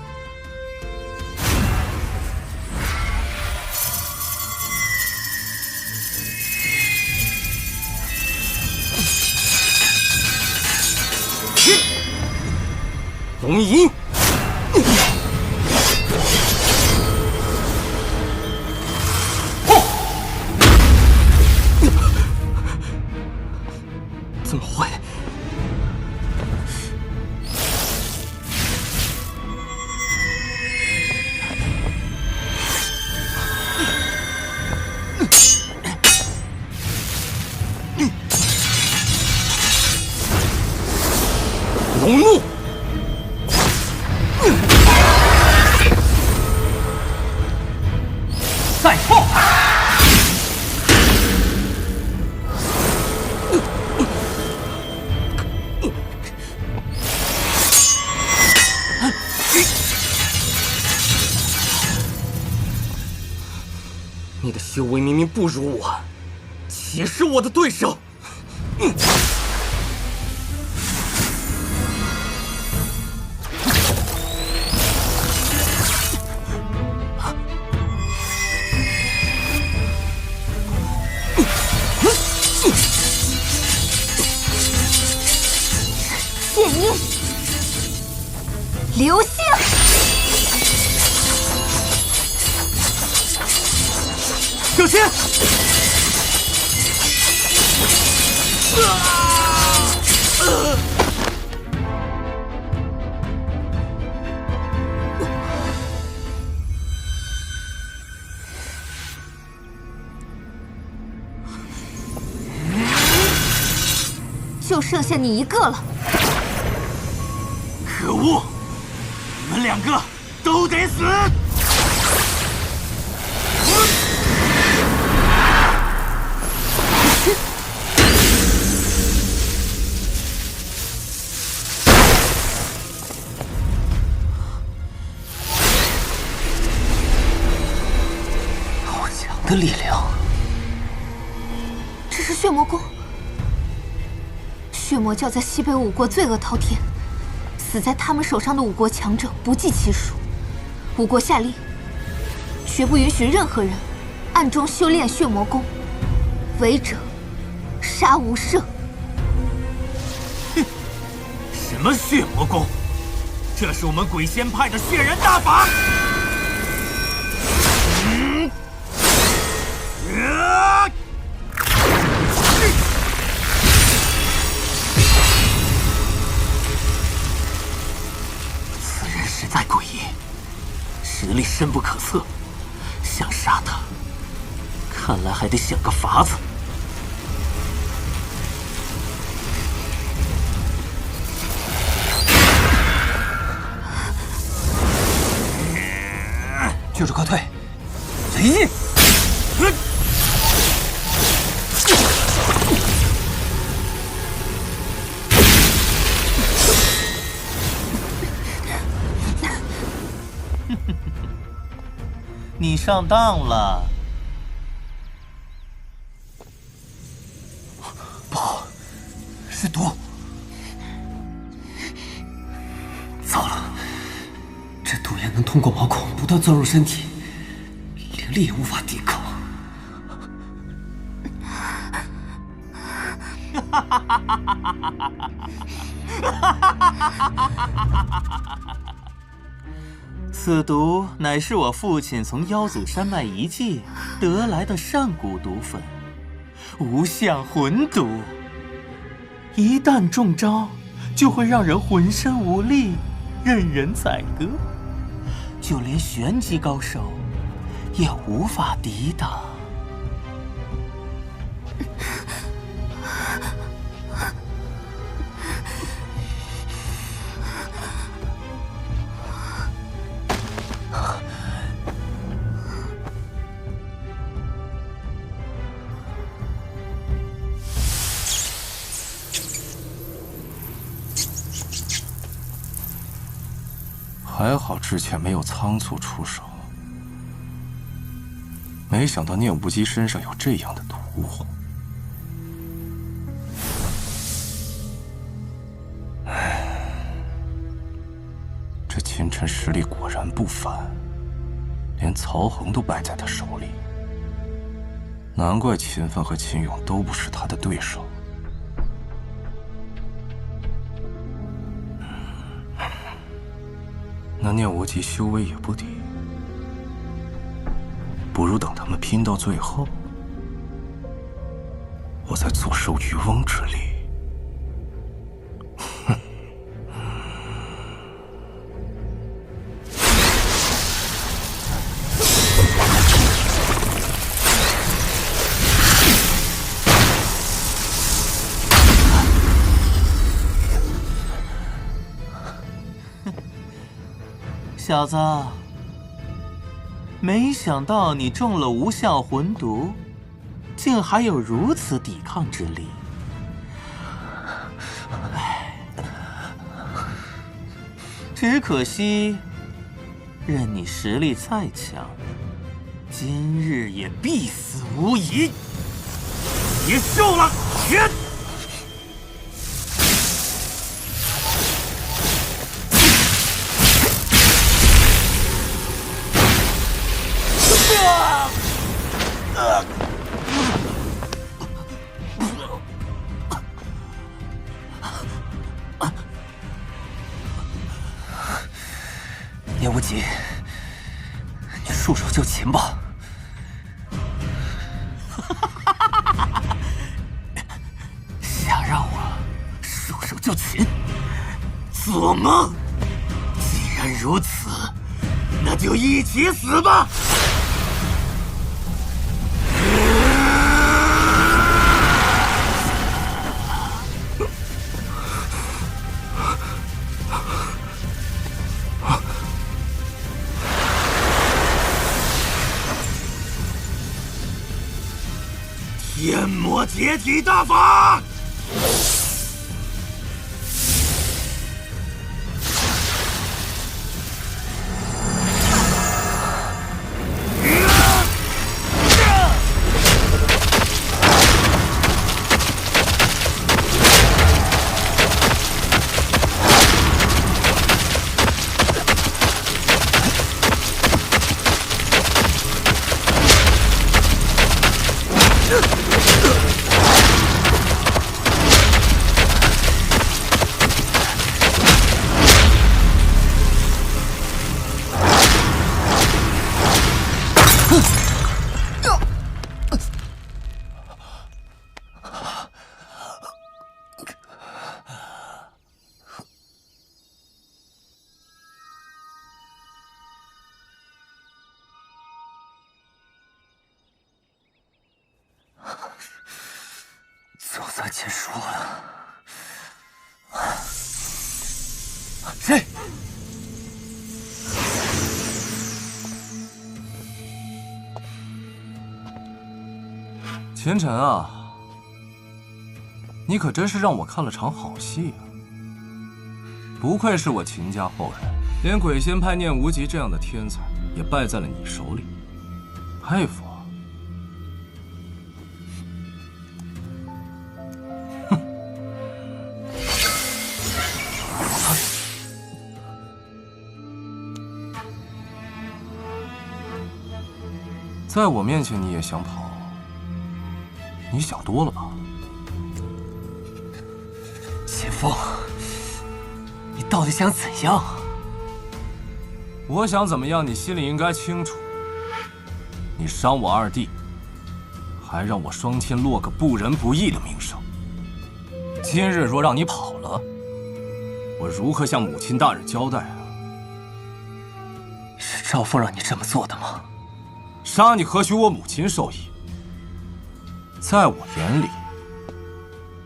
龙吟。怎么会？龙怒！再爆！你的修为明明不如我，岂是我的对手？剑音，流星，小心！就剩下你一个了。可恶！你们两个都得死！好强的力量！这是血魔宫。血魔教在西北五国罪恶滔天，死在他们手上的五国强者不计其数。五国下令，绝不允许任何人暗中修炼血魔功，违者杀无赦。哼，什么血魔功？这是我们鬼仙派的血人大法。实在诡异，实力深不可测，想杀他，看来还得想个法子。救主快退！雷印！你上当了。不好，是毒！糟了，这毒液能通过毛孔不断钻入身体，灵力也无法抵抗。此毒乃是我父亲从妖祖山脉遗迹得来的上古毒粉，无相魂毒。一旦中招，就会让人浑身无力，任人宰割，就连玄级高手也无法抵挡。还好之前没有仓促出手，没想到聂无极身上有这样的毒物。这秦晨实力果然不凡，连曹恒都败在他手里，难怪秦奋和秦勇都不是他的对手。那念无极修为也不低，不如等他们拼到最后，我再坐收渔翁之利。小子，没想到你中了无效魂毒，竟还有如此抵抗之力。唉，只可惜，任你实力再强，今日也必死无疑。结束了，天！叶无极，你束手就擒吧！想让我束手就擒？做梦！既然如此，那就一起死吧！天魔解体大法！就算结束了，谁？前尘啊，你可真是让我看了场好戏啊！不愧是我秦家后人，连鬼仙派念无极这样的天才也败在了你手里，佩服啊！在我面前你也想跑，你想多了吧？秦风，你到底想怎样？我想怎么样，你心里应该清楚。你伤我二弟，还让我双亲落个不仁不义的名声。今日若让你跑了，我如何向母亲大人交代啊？是赵凤让你这么做的吗？杀你何许我母亲受益？在我眼里，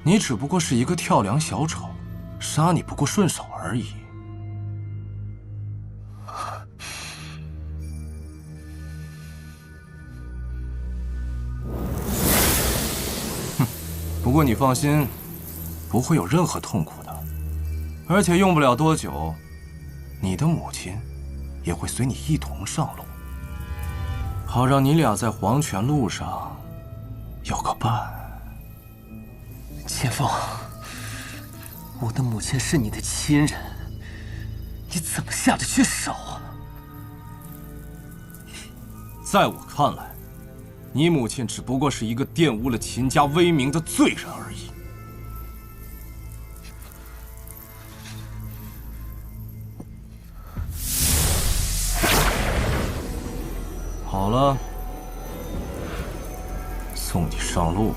你只不过是一个跳梁小丑，杀你不过顺手而已。哼，不过你放心，不会有任何痛苦的，而且用不了多久，你的母亲也会随你一同上路。好让你俩在黄泉路上有个伴。秦风，我的母亲是你的亲人，你怎么下得去手啊？在我看来，你母亲只不过是一个玷污了秦家威名的罪人而已。了，送你上路。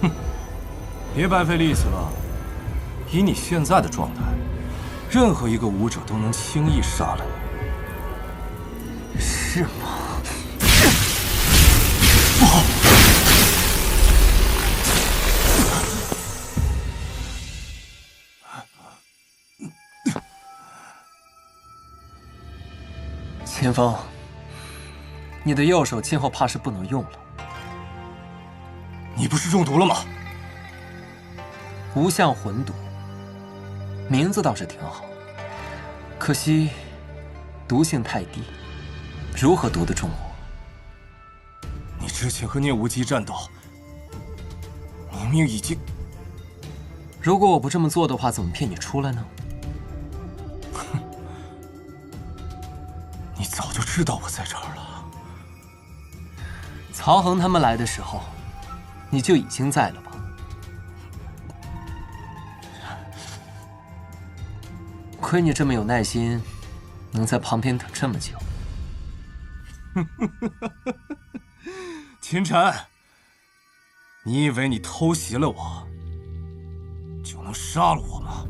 哼，别白费力气了。以你现在的状态，任何一个武者都能轻易杀了你。是吗？不好！秦风，你的右手今后怕是不能用了。你不是中毒了吗？无相魂毒，名字倒是挺好，可惜毒性太低，如何毒得中我？你之前和聂无极战斗，明明已经……如果我不这么做的话，怎么骗你出来呢？你早就知道我在这儿了。曹恒他们来的时候，你就已经在了吧？亏你这么有耐心，能在旁边等这么久。秦晨，你以为你偷袭了我，就能杀了我吗？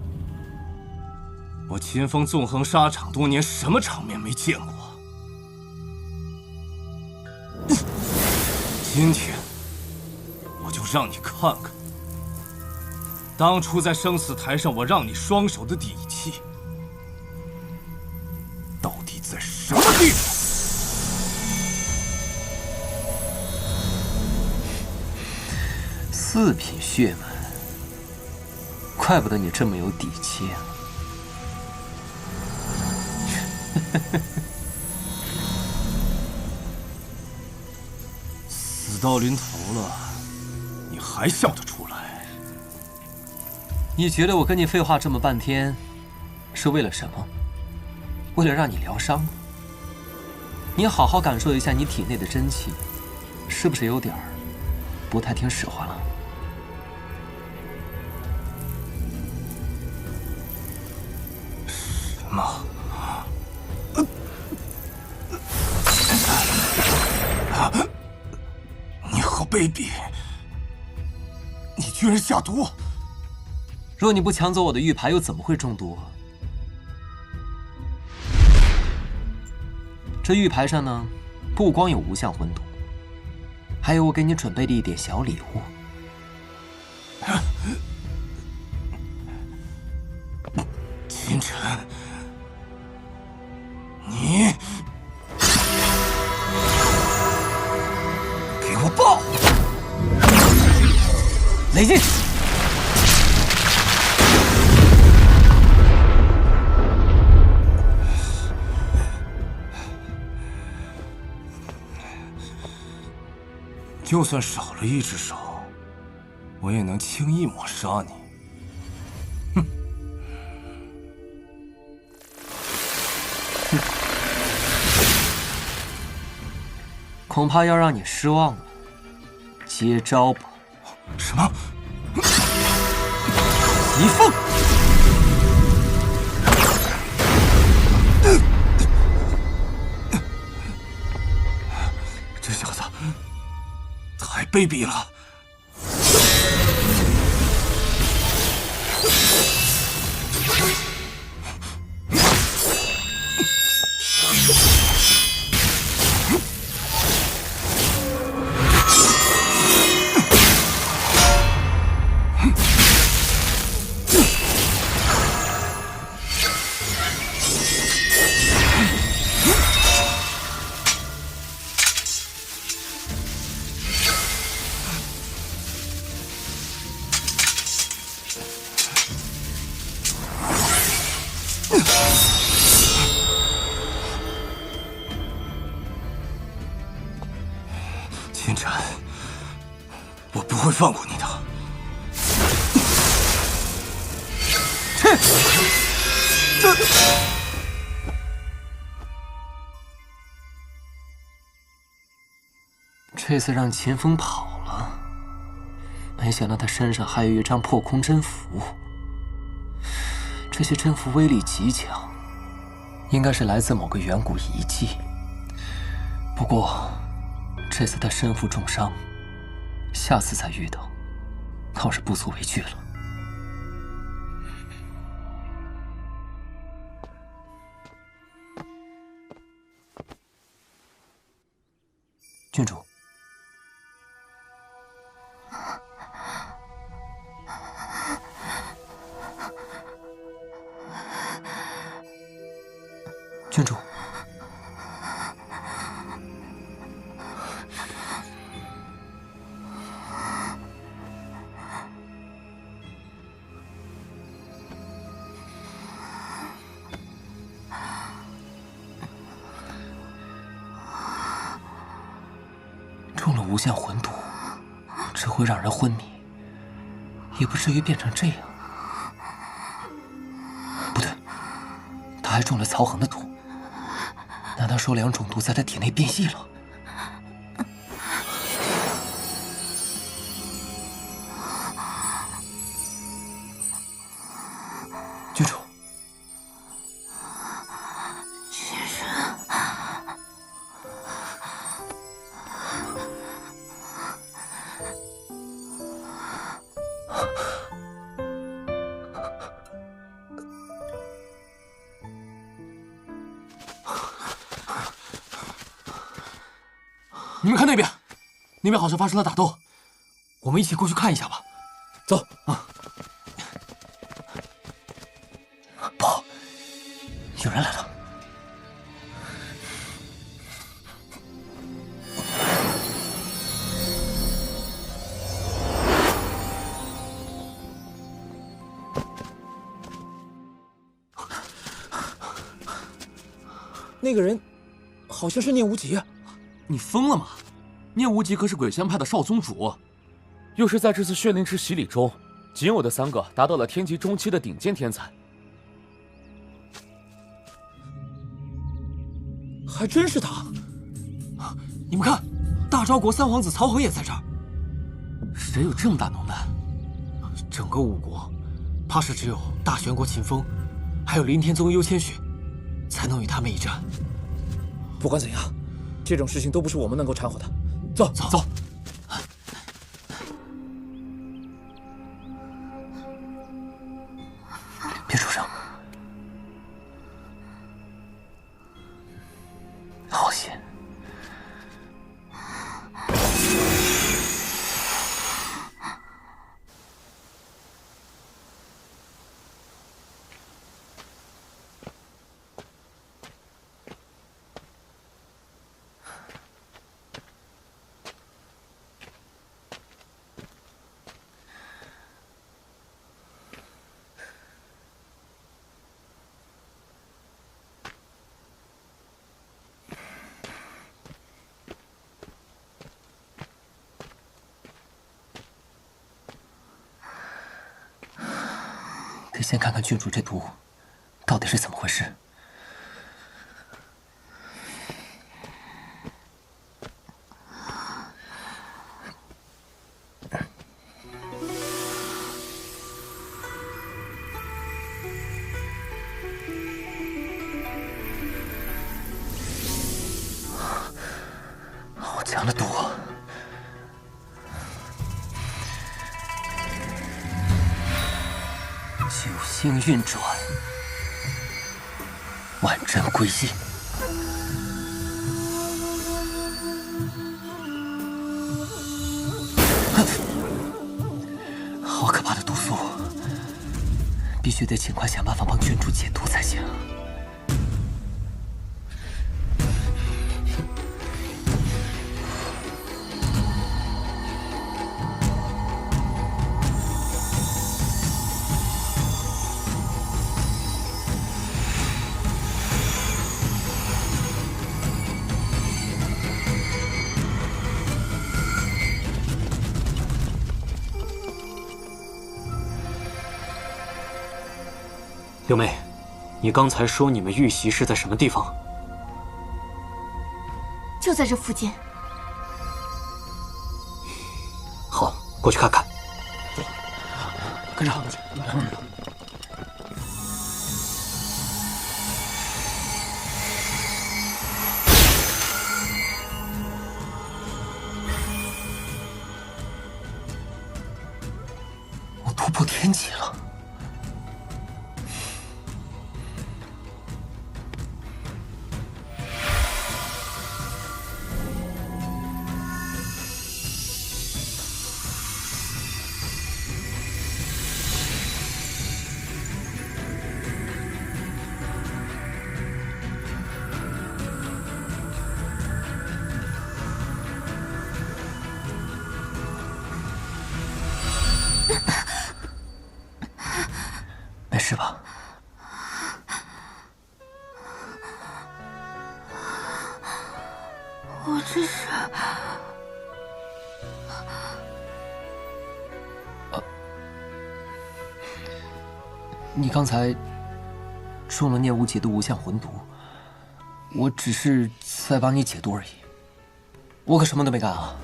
我秦风纵横沙场多年，什么场面没见过？今天我就让你看看，当初在生死台上我让你双手的底气到底在什么地方？四品血脉，怪不得你这么有底气啊！死到临头了，你还笑得出来？你觉得我跟你废话这么半天，是为了什么？为了让你疗伤吗？你好好感受一下你体内的真气，是不是有点不太听使唤了？什么？你好卑鄙！你居然下毒！若你不抢走我的玉牌，又怎么会中毒？这玉牌上呢，不光有无相魂毒，还有我给你准备的一点小礼物。秦晨，你给我爆！雷劲！就算少了一只手，我也能轻易抹杀你。恐怕要让你失望了，接招吧！什么？疾风！这小子太卑鄙了！秦晨，我不会放过你的。这次让秦风跑了，没想到他身上还有一张破空真符。这些针符威力极强，应该是来自某个远古遗迹。不过，这次他身负重伤，下次再遇到，倒是不足为惧了。郡主。 郡主，中了无限魂毒，只会让人昏迷，也不至于变成这样。不对，他还中了曹恒的毒。 难道说两种毒在他体内变异了？郡主，其实，你们看那边，那边好像发生了打斗，我们一起过去看一下吧。走啊！不好，有人来了。那个人好像是聂无极。 你疯了吗？聂无极可是鬼仙派的少宗主，又是在这次血灵池洗礼中，仅有的3个达到了天级中期的顶尖天才。还真是他！你们看，大昭国三皇子曹恒也在这儿。谁有这么大能耐？整个5国，怕是只有大玄国秦风，还有林天宗幽千雪，才能与他们一战。不管怎样。 这种事情都不是我们能够掺和的，走走走。别出声，好险！得先看看郡主这毒到底是怎么回事。好强的毒啊！ 九星运转，万针归一。好可怕的毒素，必须得尽快想办法帮郡主解毒才行。六妹，你刚才说你们遇袭是在什么地方？就在这附近。好，过去看看。跟上。突破天际了。没事吧？我这是……你刚才中了聂无极的无相魂毒，我只是在帮你解毒而已，我可什么都没干啊！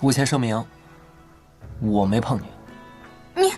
我先声明，我没碰你。你